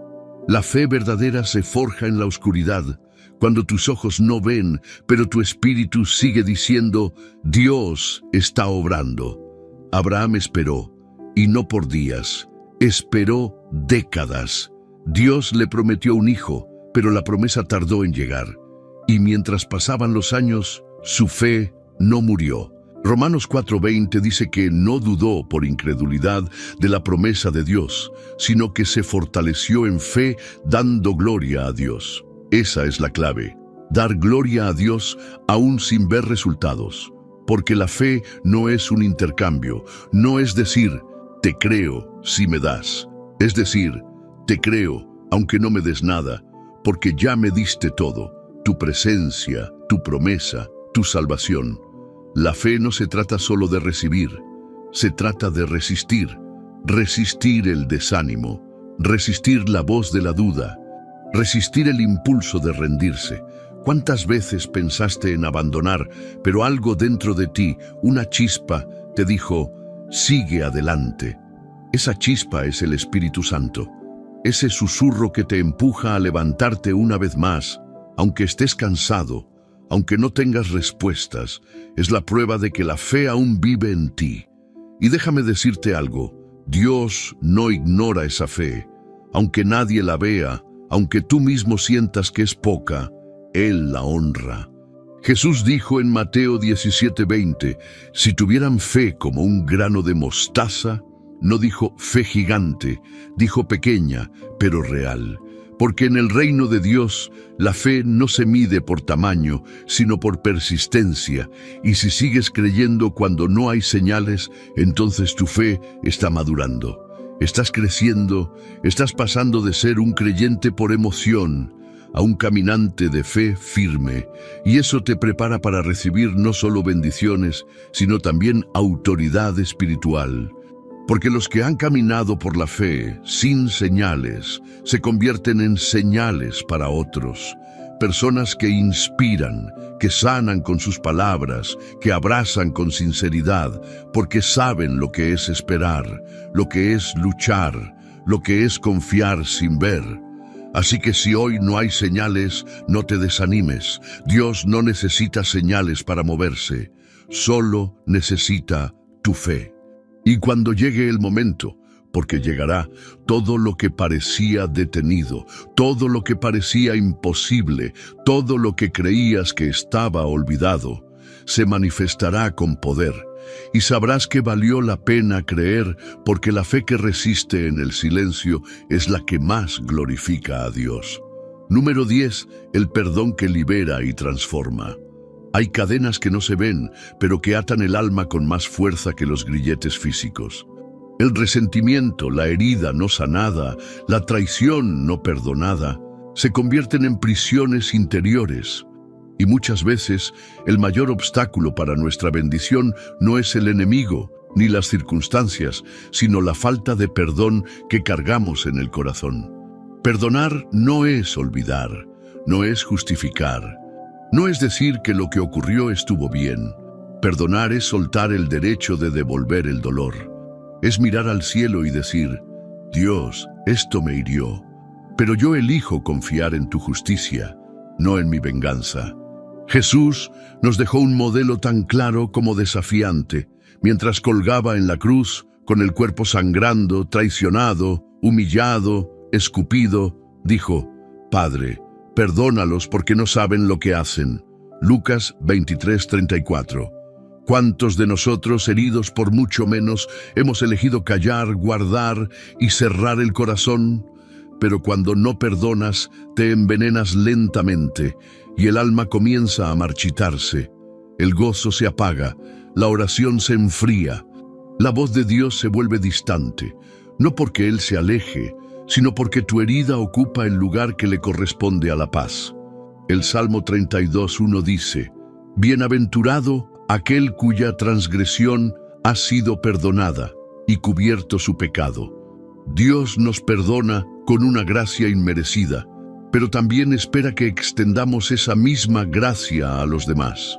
La fe verdadera se forja en la oscuridad, cuando tus ojos no ven, pero tu espíritu sigue diciendo, Dios está obrando. Abraham esperó, y no por días, esperó décadas. Dios le prometió un hijo, pero la promesa tardó en llegar. Y mientras pasaban los años, su fe no murió. Romanos 4:20 dice que no dudó por incredulidad de la promesa de Dios, sino que se fortaleció en fe dando gloria a Dios. Esa es la clave, dar gloria a Dios aún sin ver resultados. Porque la fe no es un intercambio, no es decir, te creo si me das. Es decir, te creo aunque no me des nada, porque ya me diste todo. Tu presencia, tu promesa, tu salvación. La fe no se trata solo de recibir, se trata de resistir. Resistir el desánimo, resistir la voz de la duda, resistir el impulso de rendirse. ¿Cuántas veces pensaste en abandonar, pero algo dentro de ti, una chispa, te dijo, sigue adelante? Esa chispa es el Espíritu Santo, ese susurro que te empuja a levantarte una vez más. Aunque estés cansado, aunque no tengas respuestas, es la prueba de que la fe aún vive en ti. Y déjame decirte algo, Dios no ignora esa fe. Aunque nadie la vea, aunque tú mismo sientas que es poca, Él la honra. Jesús dijo en Mateo 17:20, si tuvieran fe como un grano de mostaza, no dijo fe gigante, dijo pequeña, pero real. Porque en el reino de Dios la fe no se mide por tamaño, sino por persistencia. Y si sigues creyendo cuando no hay señales, entonces tu fe está madurando. Estás creciendo, estás pasando de ser un creyente por emoción a un caminante de fe firme. Y eso te prepara para recibir no solo bendiciones, sino también autoridad espiritual. Porque los que han caminado por la fe sin señales se convierten en señales para otros. Personas que inspiran, que sanan con sus palabras, que abrazan con sinceridad, porque saben lo que es esperar, lo que es luchar, lo que es confiar sin ver. Así que si hoy no hay señales, no te desanimes. Dios no necesita señales para moverse, solo necesita tu fe. Y cuando llegue el momento, porque llegará, todo lo que parecía detenido, todo lo que parecía imposible, todo lo que creías que estaba olvidado, se manifestará con poder. Y sabrás que valió la pena creer, porque la fe que resiste en el silencio es la que más glorifica a Dios. Número 10. El perdón que libera y transforma. Hay cadenas que no se ven, pero que atan el alma con más fuerza que los grilletes físicos. El resentimiento, la herida no sanada, la traición no perdonada, se convierten en prisiones interiores. Y muchas veces el mayor obstáculo para nuestra bendición no es el enemigo ni las circunstancias, sino la falta de perdón que cargamos en el corazón. Perdonar no es olvidar, no es justificar. No es decir que lo que ocurrió estuvo bien. Perdonar es soltar el derecho de devolver el dolor. Es mirar al cielo y decir, Dios, esto me hirió, pero yo elijo confiar en tu justicia, no en mi venganza. Jesús nos dejó un modelo tan claro como desafiante, mientras colgaba en la cruz, con el cuerpo sangrando, traicionado, humillado, escupido, dijo, Padre, perdónalos porque no saben lo que hacen. Lucas 23:34. ¿Cuántos de nosotros, heridos por mucho menos, hemos elegido callar, guardar y cerrar el corazón? Pero cuando no perdonas, te envenenas lentamente y el alma comienza a marchitarse. El gozo se apaga, la oración se enfría, la voz de Dios se vuelve distante, no porque Él se aleje, sino porque tu herida ocupa el lugar que le corresponde a la paz. El Salmo 32:1 dice, Bienaventurado aquel cuya transgresión ha sido perdonada y cubierto su pecado. Dios nos perdona con una gracia inmerecida, pero también espera que extendamos esa misma gracia a los demás.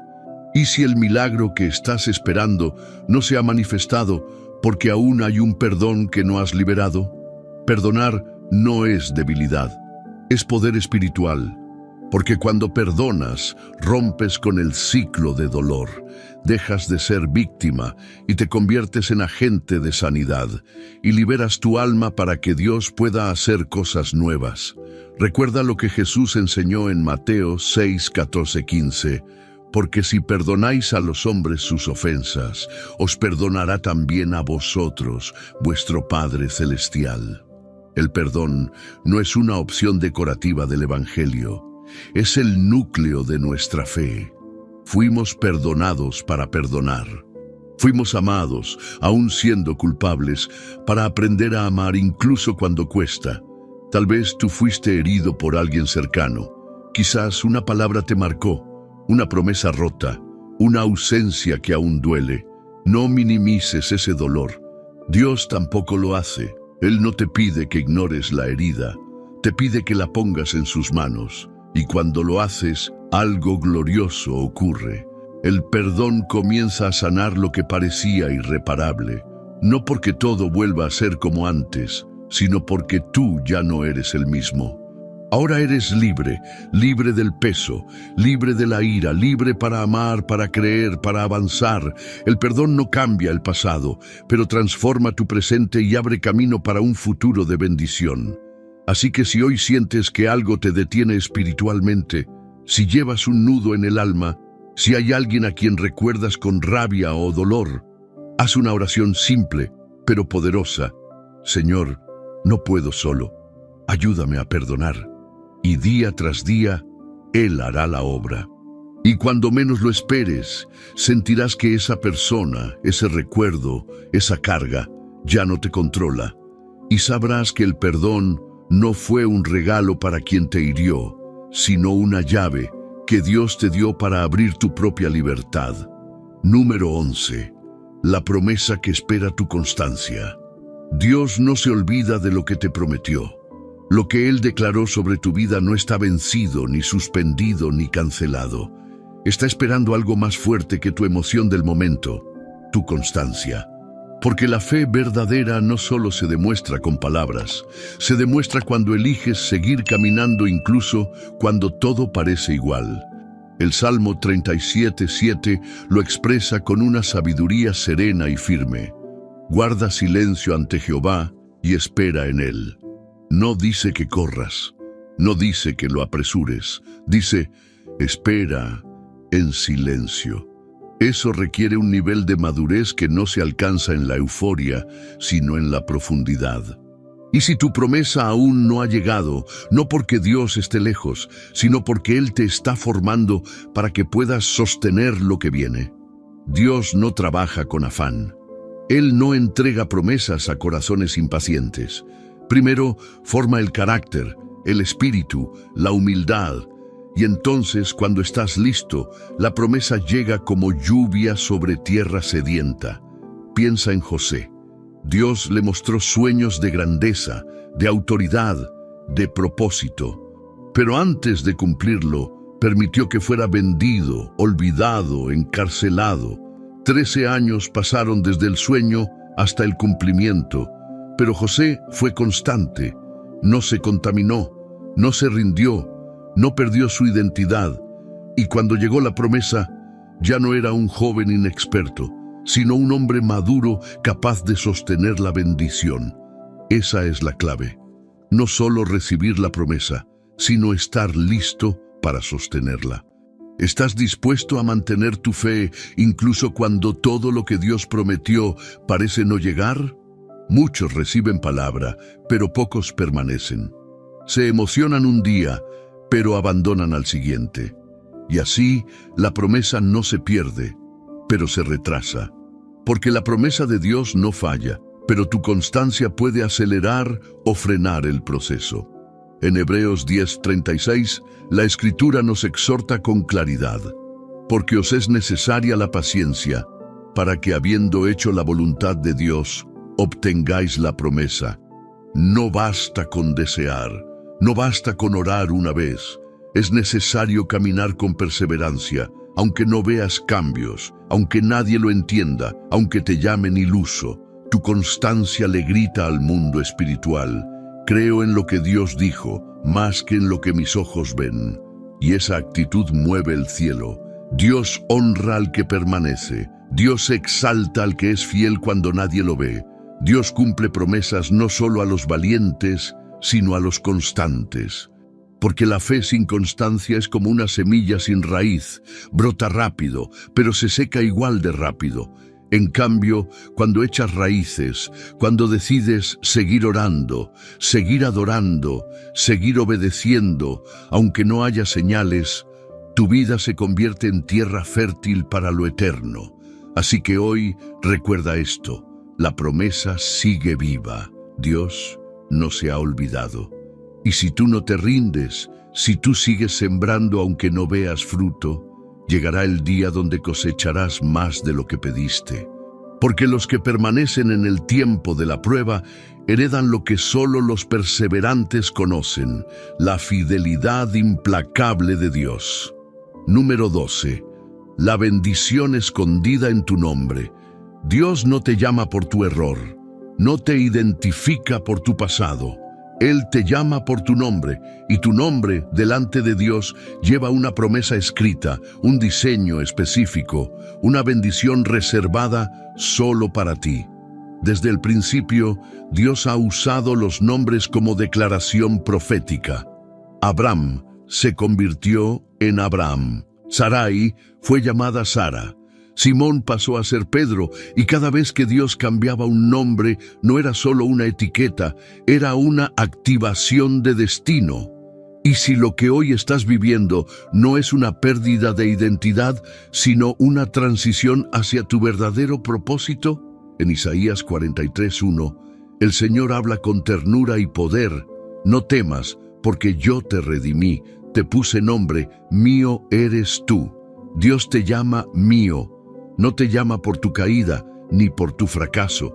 ¿Y si el milagro que estás esperando no se ha manifestado porque aún hay un perdón que no has liberado? Perdonar no es debilidad, es poder espiritual, porque cuando perdonas, rompes con el ciclo de dolor, dejas de ser víctima y te conviertes en agente de sanidad, y liberas tu alma para que Dios pueda hacer cosas nuevas. Recuerda lo que Jesús enseñó en Mateo 6:14-15, porque si perdonáis a los hombres sus ofensas, os perdonará también a vosotros, vuestro Padre Celestial. El perdón no es una opción decorativa del Evangelio, es el núcleo de nuestra fe. Fuimos perdonados para perdonar. Fuimos amados, aún siendo culpables, para aprender a amar incluso cuando cuesta. Tal vez tú fuiste herido por alguien cercano. Quizás una palabra te marcó, una promesa rota, una ausencia que aún duele. No minimices ese dolor. Dios tampoco lo hace. Él no te pide que ignores la herida, te pide que la pongas en sus manos. Y cuando lo haces, algo glorioso ocurre. El perdón comienza a sanar lo que parecía irreparable, no porque todo vuelva a ser como antes, sino porque tú ya no eres el mismo. Ahora eres libre, libre del peso, libre de la ira, libre para amar, para creer, para avanzar. El perdón no cambia el pasado, pero transforma tu presente y abre camino para un futuro de bendición. Así que si hoy sientes que algo te detiene espiritualmente, si llevas un nudo en el alma, Si hay alguien a quien recuerdas con rabia o dolor, haz una oración simple, pero poderosa. Señor, no puedo solo. Ayúdame a perdonar. Y día tras día, Él hará la obra. Y cuando menos lo esperes, sentirás que esa persona, ese recuerdo, esa carga, ya no te controla. Y sabrás que el perdón no fue un regalo para quien te hirió, sino una llave que Dios te dio para abrir tu propia libertad. Número 11. La promesa que espera tu constancia. Dios no se olvida de lo que te prometió. Lo que Él declaró sobre tu vida no está vencido, ni suspendido, ni cancelado. Está esperando algo más fuerte que tu emoción del momento, tu constancia. Porque la fe verdadera no solo se demuestra con palabras, se demuestra cuando eliges seguir caminando incluso cuando todo parece igual. El Salmo 37:7 lo expresa con una sabiduría serena y firme. Guarda silencio ante Jehová y espera en Él. No dice que corras, no dice que lo apresures, dice, espera en silencio. Eso requiere un nivel de madurez que no se alcanza en la euforia, sino en la profundidad. Y si tu promesa aún no ha llegado, no porque Dios esté lejos, sino porque Él te está formando para que puedas sostener lo que viene. Dios no trabaja con afán. Él no entrega promesas a corazones impacientes. Primero forma el carácter, el espíritu, la humildad. Y entonces, cuando estás listo, la promesa llega como lluvia sobre tierra sedienta. Piensa en José. Dios le mostró sueños de grandeza, de autoridad, de propósito. Pero antes de cumplirlo, permitió que fuera vendido, olvidado, encarcelado. 13 años pasaron desde el sueño hasta el cumplimiento. Pero José fue constante, no se contaminó, no se rindió, no perdió su identidad, y cuando llegó la promesa, ya no era un joven inexperto, sino un hombre maduro capaz de sostener la bendición. Esa es la clave. No solo recibir la promesa, sino estar listo para sostenerla. ¿Estás dispuesto a mantener tu fe incluso cuando todo lo que Dios prometió parece no llegar? Muchos reciben palabra, pero pocos permanecen. Se emocionan un día, pero abandonan al siguiente. Y así, la promesa no se pierde, pero se retrasa. Porque la promesa de Dios no falla, pero tu constancia puede acelerar o frenar el proceso. En Hebreos 10:36, la Escritura nos exhorta con claridad. Porque os es necesaria la paciencia, para que habiendo hecho la voluntad de Dios, obtengáis la promesa. No basta con desear, no basta con orar una vez. Es necesario caminar con perseverancia, aunque no veas cambios, aunque nadie lo entienda, aunque te llamen iluso. Tu constancia le grita al mundo espiritual: creo en lo que Dios dijo, más que en lo que mis ojos ven. Y esa actitud mueve el cielo. Dios honra al que permanece. Dios exalta al que es fiel cuando nadie lo ve. Dios cumple promesas no solo a los valientes, sino a los constantes. Porque la fe sin constancia es como una semilla sin raíz. Brota rápido, pero se seca igual de rápido. En cambio, cuando echas raíces, cuando decides seguir orando, seguir adorando, seguir obedeciendo, aunque no haya señales, tu vida se convierte en tierra fértil para lo eterno. Así que hoy recuerda esto: la promesa sigue viva. Dios no se ha olvidado. Y si tú no te rindes, si tú sigues sembrando aunque no veas fruto, llegará el día donde cosecharás más de lo que pediste. Porque los que permanecen en el tiempo de la prueba heredan lo que solo los perseverantes conocen: la fidelidad implacable de Dios. Número 12. La bendición escondida en tu nombre. Dios no te llama por tu error, no te identifica por tu pasado. Él te llama por tu nombre, y tu nombre delante de Dios lleva una promesa escrita, un diseño específico, una bendición reservada solo para ti. Desde el principio, Dios ha usado los nombres como declaración profética. Abram se convirtió en Abraham. Sarai fue llamada Sara. Simón pasó a ser Pedro, y cada vez que Dios cambiaba un nombre, no era solo una etiqueta, era una activación de destino. Y si lo que hoy estás viviendo no es una pérdida de identidad, sino una transición hacia tu verdadero propósito, en Isaías 43:1, el Señor habla con ternura y poder. No temas, porque yo te redimí, te puse nombre, mío eres tú. Dios te llama mío. No te llama por tu caída, ni por tu fracaso.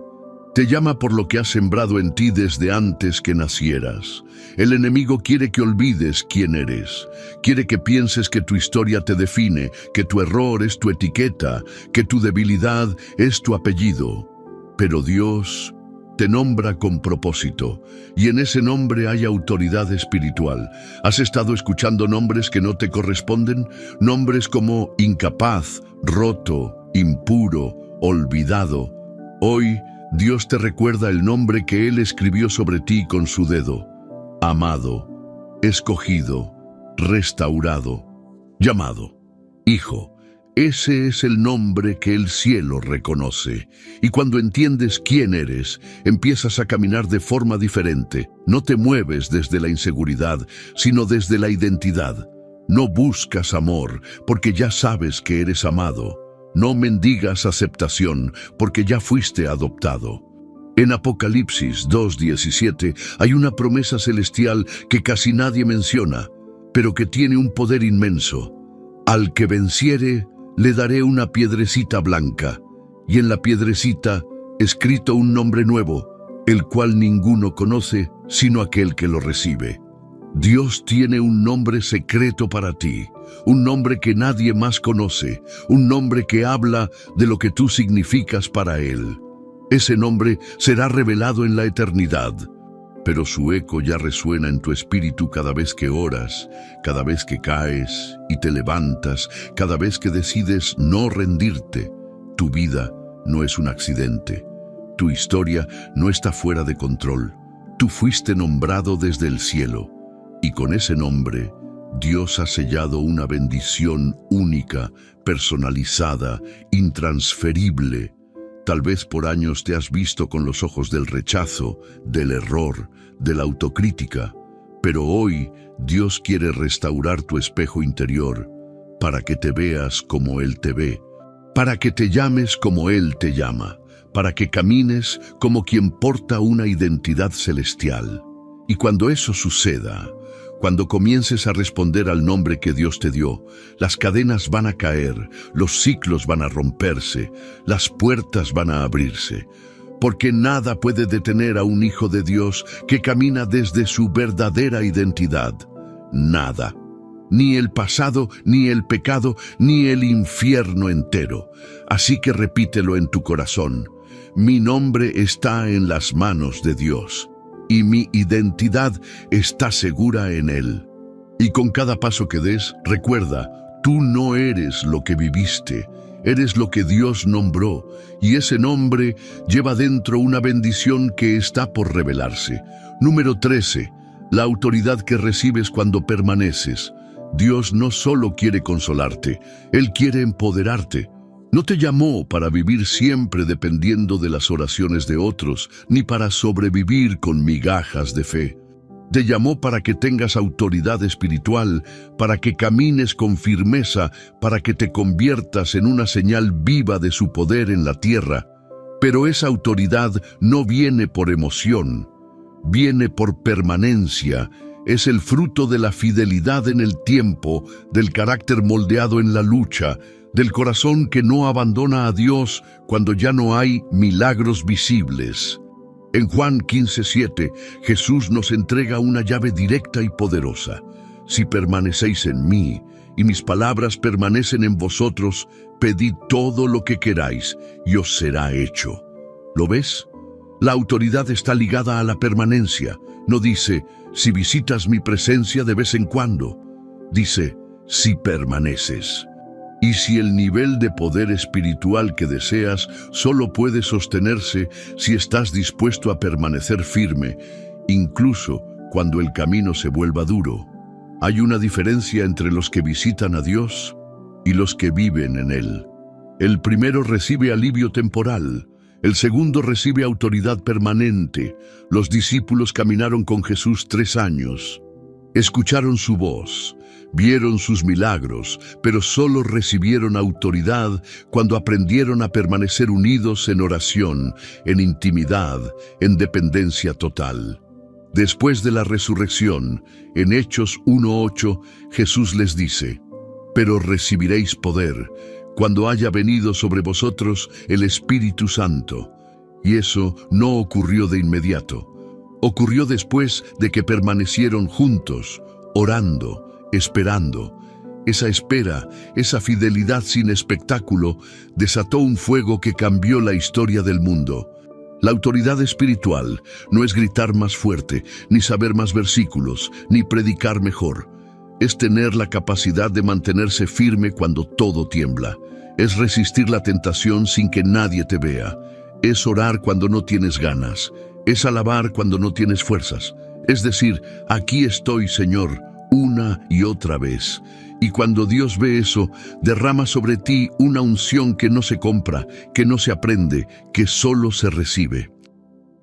Te llama por lo que has sembrado en ti desde antes que nacieras. El enemigo quiere que olvides quién eres. Quiere que pienses que tu historia te define, que tu error es tu etiqueta, que tu debilidad es tu apellido. Pero Dios te nombra con propósito, y en ese nombre hay autoridad espiritual. ¿Has estado escuchando nombres que no te corresponden? Nombres como incapaz, roto, impuro, olvidado. Hoy, Dios te recuerda el nombre que Él escribió sobre ti con su dedo. Amado, escogido, restaurado, llamado, hijo. Ese es el nombre que el cielo reconoce. Y cuando entiendes quién eres, empiezas a caminar de forma diferente. No te mueves desde la inseguridad, sino desde la identidad. No buscas amor, porque ya sabes que eres amado. No mendigas aceptación, porque ya fuiste adoptado. En Apocalipsis 2:17 hay una promesa celestial que casi nadie menciona, pero que tiene un poder inmenso. Al que venciere, le daré una piedrecita blanca, y en la piedrecita escrito un nombre nuevo, el cual ninguno conoce sino aquel que lo recibe. Dios tiene un nombre secreto para ti, un nombre que nadie más conoce, un nombre que habla de lo que tú significas para Él. Ese nombre será revelado en la eternidad, pero su eco ya resuena en tu espíritu cada vez que oras, cada vez que caes y te levantas, cada vez que decides no rendirte. Tu vida no es un accidente. Tu historia no está fuera de control. Tú fuiste nombrado desde el cielo. Y con ese nombre, Dios ha sellado una bendición única, personalizada, intransferible. Tal vez por años te has visto con los ojos del rechazo, del error, de la autocrítica, pero hoy Dios quiere restaurar tu espejo interior para que te veas como Él te ve, para que te llames como Él te llama, para que camines como quien porta una identidad celestial. Y cuando eso suceda, cuando comiences a responder al nombre que Dios te dio, las cadenas van a caer, los ciclos van a romperse, las puertas van a abrirse, porque nada puede detener a un hijo de Dios que camina desde su verdadera identidad. Nada. Ni el pasado, ni el pecado, ni el infierno entero. Así que repítelo en tu corazón. Mi nombre está en las manos de Dios, y mi identidad está segura en Él. Y con cada paso que des, recuerda, tú no eres lo que viviste, eres lo que Dios nombró, y ese nombre lleva dentro una bendición que está por revelarse. Número 13. La autoridad que recibes cuando permaneces. Dios no solo quiere consolarte, Él quiere empoderarte. No te llamó para vivir siempre dependiendo de las oraciones de otros, ni para sobrevivir con migajas de fe. Te llamó para que tengas autoridad espiritual, para que camines con firmeza, para que te conviertas en una señal viva de su poder en la tierra. Pero esa autoridad no viene por emoción, viene por permanencia. Es el fruto de la fidelidad en el tiempo, del carácter moldeado en la lucha, del corazón que no abandona a Dios cuando ya no hay milagros visibles. En Juan 15:7, Jesús nos entrega una llave directa y poderosa. Si permanecéis en mí y mis palabras permanecen en vosotros, pedid todo lo que queráis y os será hecho. ¿Lo ves? La autoridad está ligada a la permanencia. No dice, si visitas mi presencia de vez en cuando. Dice, si permaneces. Y si el nivel de poder espiritual que deseas solo puede sostenerse si estás dispuesto a permanecer firme, incluso cuando el camino se vuelva duro. Hay una diferencia entre los que visitan a Dios y los que viven en él. El primero recibe alivio temporal, el segundo recibe autoridad permanente. Los discípulos caminaron con Jesús 3 años. Escucharon su voz, vieron sus milagros, pero solo recibieron autoridad cuando aprendieron a permanecer unidos en oración, en intimidad, en dependencia total. Después de la resurrección, en Hechos 1:8, Jesús les dice: «Pero recibiréis poder cuando haya venido sobre vosotros el Espíritu Santo». Y eso no ocurrió de inmediato. Ocurrió después de que permanecieron juntos, orando, esperando. Esa espera, esa fidelidad sin espectáculo, desató un fuego que cambió la historia del mundo. La autoridad espiritual no es gritar más fuerte, ni saber más versículos, ni predicar mejor. Es tener la capacidad de mantenerse firme cuando todo tiembla. Es resistir la tentación sin que nadie te vea. Es orar cuando no tienes ganas. Es alabar cuando no tienes fuerzas. Es decir, aquí estoy, Señor, una y otra vez. Y cuando Dios ve eso, derrama sobre ti una unción que no se compra, que no se aprende, que solo se recibe.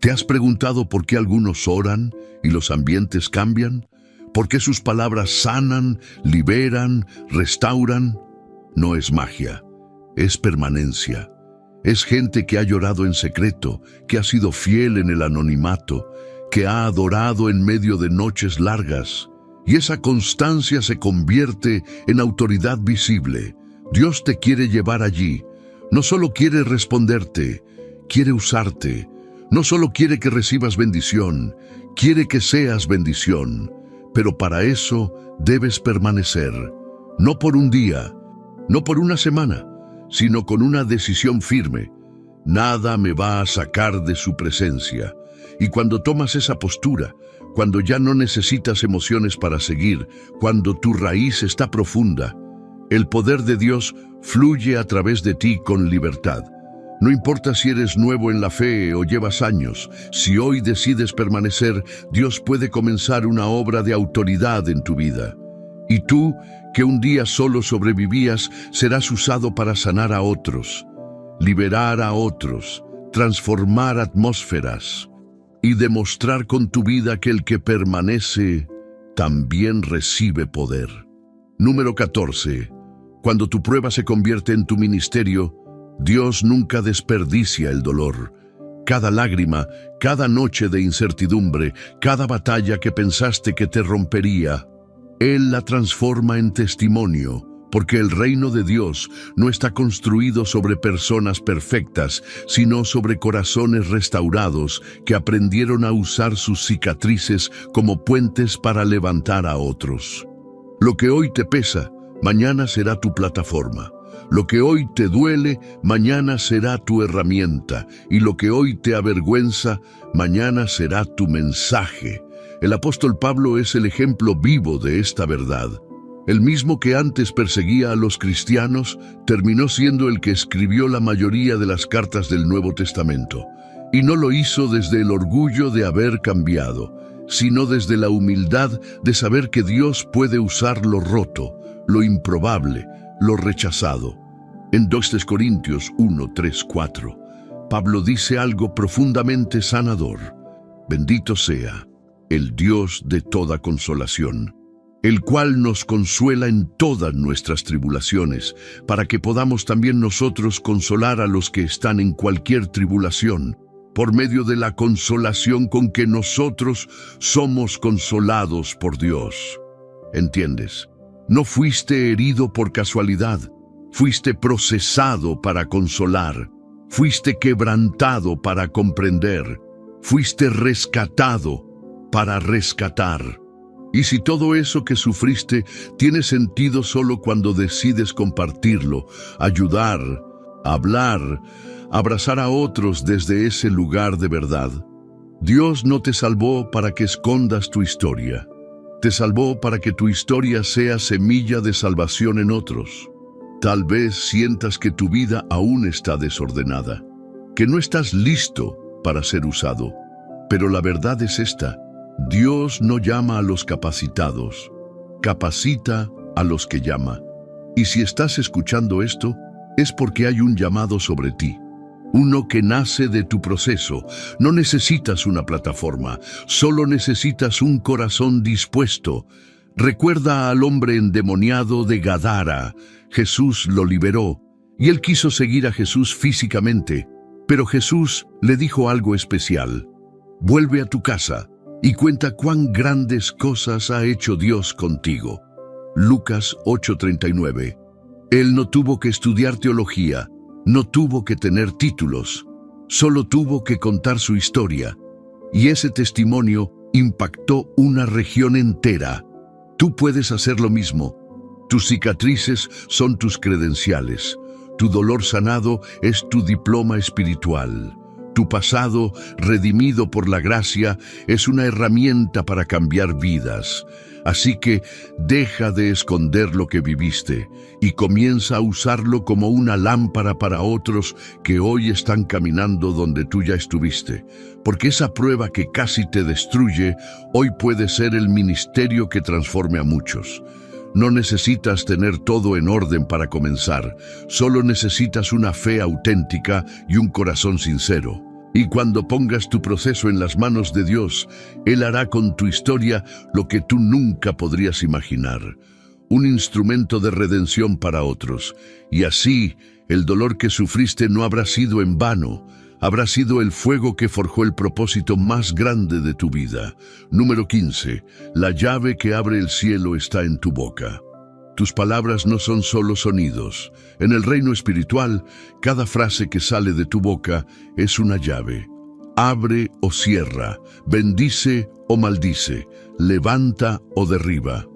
¿Te has preguntado por qué algunos oran y los ambientes cambian? ¿Por qué sus palabras sanan, liberan, restauran? No es magia, es permanencia. Es gente que ha llorado en secreto, que ha sido fiel en el anonimato, que ha adorado en medio de noches largas. Y esa constancia se convierte en autoridad visible. Dios te quiere llevar allí. No solo quiere responderte, quiere usarte. No solo quiere que recibas bendición, quiere que seas bendición. Pero para eso debes permanecer, no por un día, no por una semana, sino con una decisión firme. Nada me va a sacar de su presencia. Y cuando tomas esa postura, cuando ya no necesitas emociones para seguir, cuando tu raíz está profunda, el poder de Dios fluye a través de ti con libertad. No importa si eres nuevo en la fe o llevas años, si hoy decides permanecer, Dios puede comenzar una obra de autoridad en tu vida. Y tú, que un día solo sobrevivías, serás usado para sanar a otros, liberar a otros, transformar atmósferas y demostrar con tu vida que el que permanece también recibe poder. Número 14. Cuando tu prueba se convierte en tu ministerio, Dios nunca desperdicia el dolor. Cada lágrima, cada noche de incertidumbre, cada batalla que pensaste que te rompería, Él la transforma en testimonio, porque el reino de Dios no está construido sobre personas perfectas, sino sobre corazones restaurados que aprendieron a usar sus cicatrices como puentes para levantar a otros. Lo que hoy te pesa, mañana será tu plataforma. Lo que hoy te duele, mañana será tu herramienta, y lo que hoy te avergüenza, mañana será tu mensaje. El apóstol Pablo es el ejemplo vivo de esta verdad. El mismo que antes perseguía a los cristianos, terminó siendo el que escribió la mayoría de las cartas del Nuevo Testamento. Y no lo hizo desde el orgullo de haber cambiado, sino desde la humildad de saber que Dios puede usar lo roto, lo improbable, lo rechazado. En 2 Corintios 1, 3, 4, Pablo dice algo profundamente sanador. Bendito sea el Dios de toda consolación, el cual nos consuela en todas nuestras tribulaciones, para que podamos también nosotros consolar a los que están en cualquier tribulación, por medio de la consolación con que nosotros somos consolados por Dios. ¿Entiendes? No fuiste herido por casualidad, fuiste procesado para consolar, fuiste quebrantado para comprender, fuiste rescatado para rescatar. Y si todo eso que sufriste tiene sentido solo cuando decides compartirlo, ayudar, hablar, abrazar a otros desde ese lugar de verdad, Dios no te salvó para que escondas tu historia. Te salvó para que tu historia sea semilla de salvación en otros. Tal vez sientas que tu vida aún está desordenada, que no estás listo para ser usado. Pero la verdad es esta: Dios no llama a los capacitados, capacita a los que llama. Y si estás escuchando esto, es porque hay un llamado sobre ti. Uno que nace de tu proceso. No necesitas una plataforma, solo necesitas un corazón dispuesto. Recuerda al hombre endemoniado de Gadara. Jesús lo liberó, y él quiso seguir a Jesús físicamente, pero Jesús le dijo algo especial. Vuelve a tu casa y cuenta cuán grandes cosas ha hecho Dios contigo. Lucas 8:39. Él no tuvo que estudiar teología, no tuvo que tener títulos, solo tuvo que contar su historia. Y ese testimonio impactó una región entera. Tú puedes hacer lo mismo. Tus cicatrices son tus credenciales. Tu dolor sanado es tu diploma espiritual. Tu pasado, redimido por la gracia, es una herramienta para cambiar vidas. Así que deja de esconder lo que viviste y comienza a usarlo como una lámpara para otros que hoy están caminando donde tú ya estuviste. Porque esa prueba que casi te destruye, hoy puede ser el ministerio que transforme a muchos. No necesitas tener todo en orden para comenzar, solo necesitas una fe auténtica y un corazón sincero. Y cuando pongas tu proceso en las manos de Dios, Él hará con tu historia lo que tú nunca podrías imaginar. Un instrumento de redención para otros. Y así, el dolor que sufriste no habrá sido en vano. Habrá sido el fuego que forjó el propósito más grande de tu vida. Número 15. La llave que abre el cielo está en tu boca. Tus palabras no son solo sonidos. En el reino espiritual, cada frase que sale de tu boca es una llave. Abre o cierra, bendice o maldice, levanta o derriba.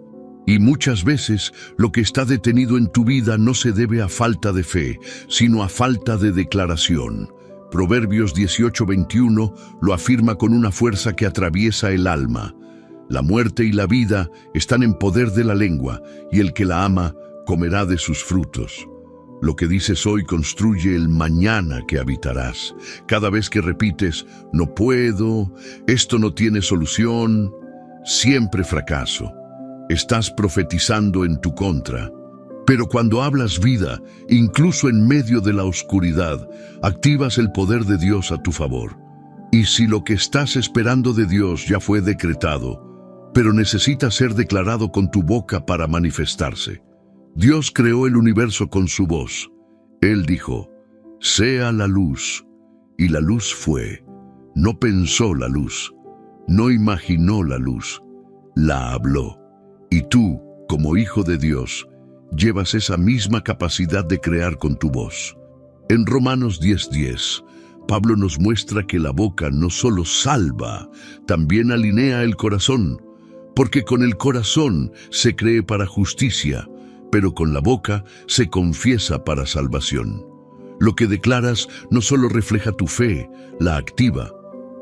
Y muchas veces lo que está detenido en tu vida no se debe a falta de fe, sino a falta de declaración. Proverbios 18:21 lo afirma con una fuerza que atraviesa el alma. La muerte y la vida están en poder de la lengua, y el que la ama comerá de sus frutos. Lo que dices hoy construye el mañana que habitarás. Cada vez que repites, no puedo, esto no tiene solución, siempre fracaso. Estás profetizando en tu contra. Pero cuando hablas vida, incluso en medio de la oscuridad, activas el poder de Dios a tu favor. Y si lo que estás esperando de Dios ya fue decretado, pero necesita ser declarado con tu boca para manifestarse. Dios creó el universo con su voz. Él dijo, sea la luz, y la luz fue. No pensó la luz, no imaginó la luz, la habló. Y tú, como hijo de Dios, llevas esa misma capacidad de crear con tu voz. En Romanos 10:10, Pablo nos muestra que la boca no solo salva, también alinea el corazón. Porque con el corazón se cree para justicia, pero con la boca se confiesa para salvación. Lo que declaras no solo refleja tu fe, la activa.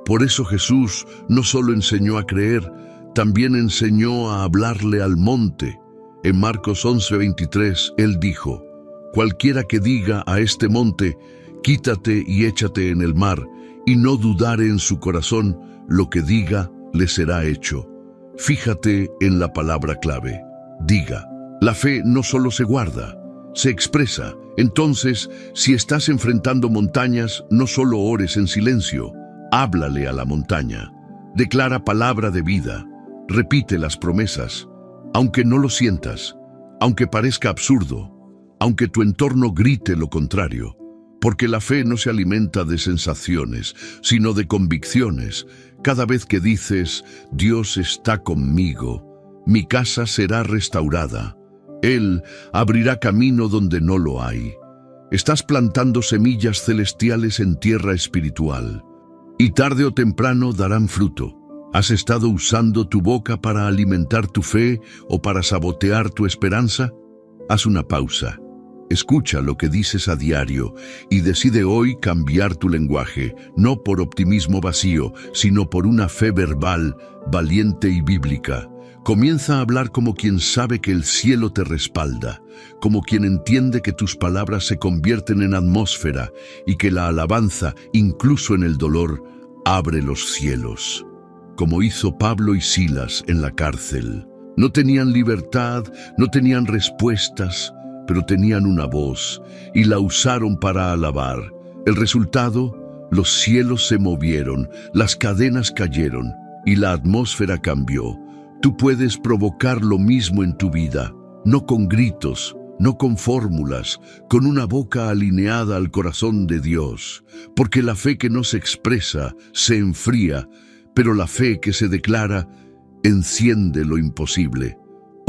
Por eso Jesús no solo enseñó a creer, también enseñó a hablarle al monte. En Marcos 11:23, Él dijo, cualquiera que diga a este monte, quítate y échate en el mar, y no dudare en su corazón, lo que diga le será hecho. Fíjate en la palabra clave, diga. La fe no solo se guarda, se expresa. Entonces, si estás enfrentando montañas, no solo ores en silencio, háblale a la montaña. Declara palabra de vida, repite las promesas, aunque no lo sientas, aunque parezca absurdo, aunque tu entorno grite lo contrario. Porque la fe no se alimenta de sensaciones, sino de convicciones. Cada vez que dices, Dios está conmigo, mi casa será restaurada. Él abrirá camino donde no lo hay. Estás plantando semillas celestiales en tierra espiritual. Y tarde o temprano darán fruto. ¿Has estado usando tu boca para alimentar tu fe o para sabotear tu esperanza? Haz una pausa. Escucha lo que dices a diario y decide hoy cambiar tu lenguaje, no por optimismo vacío, sino por una fe verbal, valiente y bíblica. Comienza a hablar como quien sabe que el cielo te respalda, como quien entiende que tus palabras se convierten en atmósfera y que la alabanza, incluso en el dolor, abre los cielos. Como hizo Pablo y Silas en la cárcel. No tenían libertad, no tenían respuestas, pero tenían una voz y la usaron para alabar. El resultado, los cielos se movieron, las cadenas cayeron y la atmósfera cambió. Tú puedes provocar lo mismo en tu vida, no con gritos, no con fórmulas, con una boca alineada al corazón de Dios, porque la fe que no se expresa se enfría, pero la fe que se declara enciende lo imposible.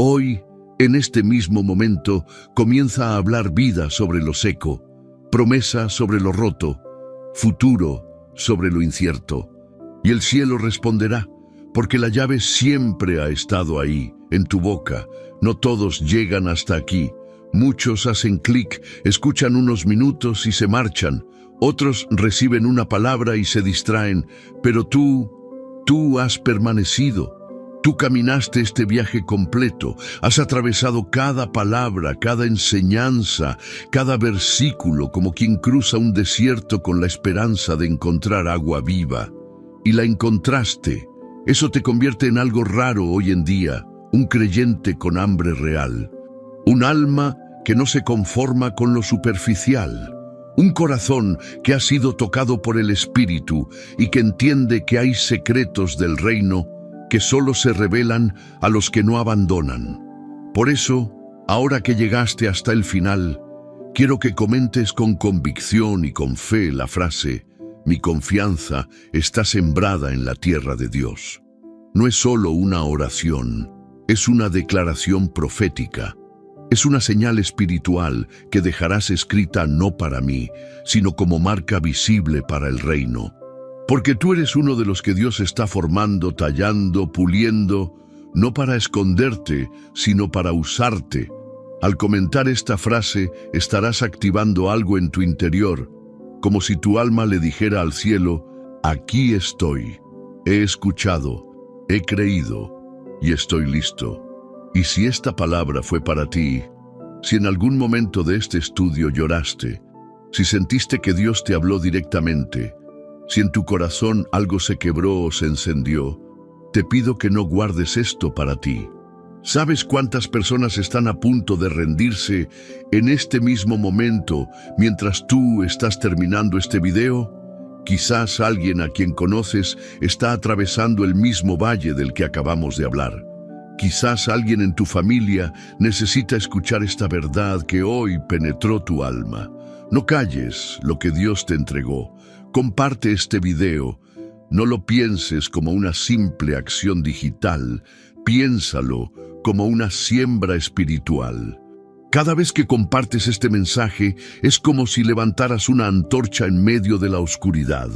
Hoy, en este mismo momento, comienza a hablar vida sobre lo seco, promesa sobre lo roto, futuro sobre lo incierto. Y el cielo responderá, porque la llave siempre ha estado ahí, en tu boca. No todos llegan hasta aquí. Muchos hacen clic, escuchan unos minutos y se marchan. Otros reciben una palabra y se distraen. Pero tú has permanecido. Tú caminaste este viaje completo. Has atravesado cada palabra, cada enseñanza, cada versículo, como quien cruza un desierto con la esperanza de encontrar agua viva. Y la encontraste. Eso te convierte en algo raro hoy en día, un creyente con hambre real. Un alma que no se conforma con lo superficial. Un corazón que ha sido tocado por el Espíritu y que entiende que hay secretos del reino que solo se revelan a los que no abandonan. Por eso, ahora que llegaste hasta el final, quiero que comentes con convicción y con fe la frase: mi confianza está sembrada en la tierra de Dios. No es solo una oración, es una declaración profética. Es una señal espiritual que dejarás escrita no para mí, sino como marca visible para el reino. Porque tú eres uno de los que Dios está formando, tallando, puliendo, no para esconderte, sino para usarte. Al comentar esta frase, estarás activando algo en tu interior, como si tu alma le dijera al cielo: aquí estoy, he escuchado, he creído y estoy listo. Y si esta palabra fue para ti, si en algún momento de este estudio lloraste, si sentiste que Dios te habló directamente, si en tu corazón algo se quebró o se encendió, te pido que no guardes esto para ti. ¿Sabes cuántas personas están a punto de rendirse en este mismo momento mientras tú estás terminando este video? Quizás alguien a quien conoces está atravesando el mismo valle del que acabamos de hablar. Quizás alguien en tu familia necesita escuchar esta verdad que hoy penetró tu alma. No calles lo que Dios te entregó. Comparte este video. No lo pienses como una simple acción digital. Piénsalo como una siembra espiritual. Cada vez que compartes este mensaje, es como si levantaras una antorcha en medio de la oscuridad.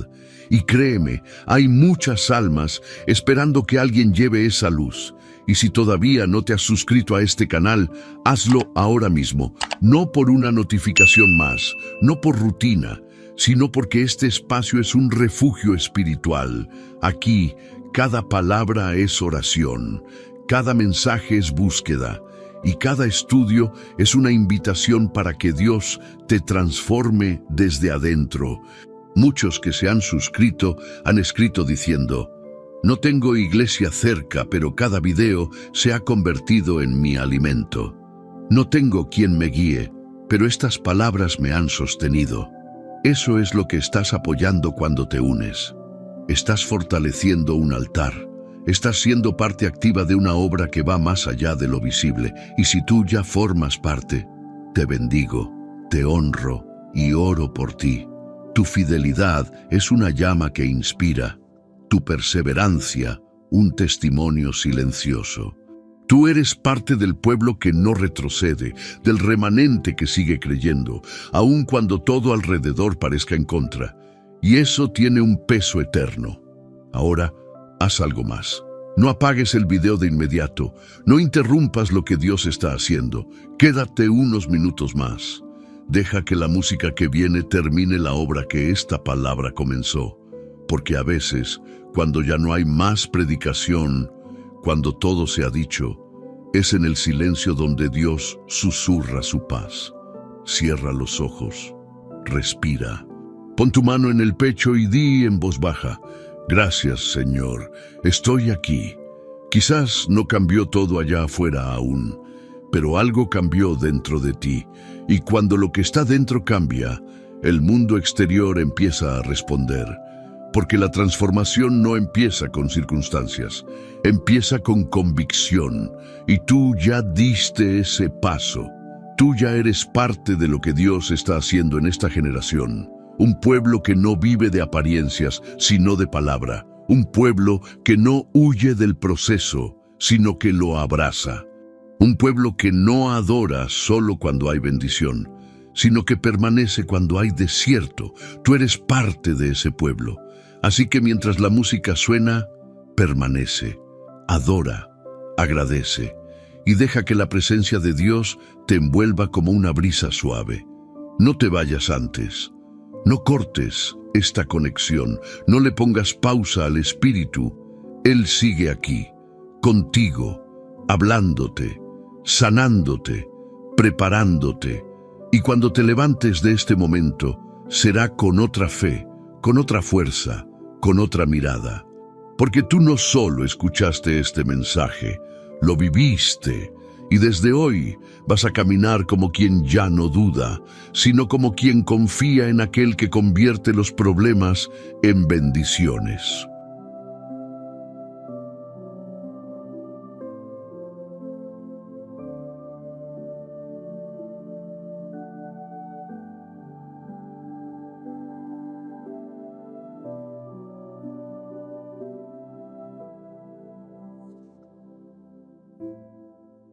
Y créeme, hay muchas almas esperando que alguien lleve esa luz. Y si todavía no te has suscrito a este canal, hazlo ahora mismo. No por una notificación más, no por rutina, sino porque este espacio es un refugio espiritual. Aquí, cada palabra es oración, cada mensaje es búsqueda. Y cada estudio es una invitación para que Dios te transforme desde adentro. Muchos que se han suscrito han escrito diciendo: no tengo iglesia cerca, pero cada video se ha convertido en mi alimento. No tengo quien me guíe, pero estas palabras me han sostenido. Eso es lo que estás apoyando cuando te unes. Estás fortaleciendo un altar. Estás siendo parte activa de una obra que va más allá de lo visible. Y si tú ya formas parte, te bendigo, te honro y oro por ti. Tu fidelidad es una llama que inspira. Tu perseverancia, un testimonio silencioso. Tú eres parte del pueblo que no retrocede, del remanente que sigue creyendo, aun cuando todo alrededor parezca en contra. Y eso tiene un peso eterno. Ahora, haz algo más. No apagues el video de inmediato. No interrumpas lo que Dios está haciendo. Quédate unos minutos más. Deja que la música que viene termine la obra que esta palabra comenzó. Porque a veces, cuando ya no hay más predicación, cuando todo se ha dicho, es en el silencio donde Dios susurra su paz. Cierra los ojos. Respira. Pon tu mano en el pecho y di en voz baja: gracias, Señor, estoy aquí. Quizás no cambió todo allá afuera aún, pero algo cambió dentro de ti, y cuando lo que está dentro cambia, el mundo exterior empieza a responder. Porque la transformación no empieza con circunstancias, empieza con convicción, y tú ya diste ese paso. Tú ya eres parte de lo que Dios está haciendo en esta generación. Un pueblo que no vive de apariencias, sino de palabra. Un pueblo que no huye del proceso, sino que lo abraza. Un pueblo que no adora solo cuando hay bendición, sino que permanece cuando hay desierto. Tú eres parte de ese pueblo. Así que mientras la música suena, permanece, adora, agradece y deja que la presencia de Dios te envuelva como una brisa suave. No te vayas antes. No cortes esta conexión. No le pongas pausa al Espíritu. Él sigue aquí, contigo, hablándote, sanándote, preparándote. Y cuando te levantes de este momento, será con otra fe, con otra fuerza, con otra mirada. Porque tú no solo escuchaste este mensaje, lo viviste, y desde hoy vas a caminar como quien ya no duda, sino como quien confía en aquel que convierte los problemas en bendiciones.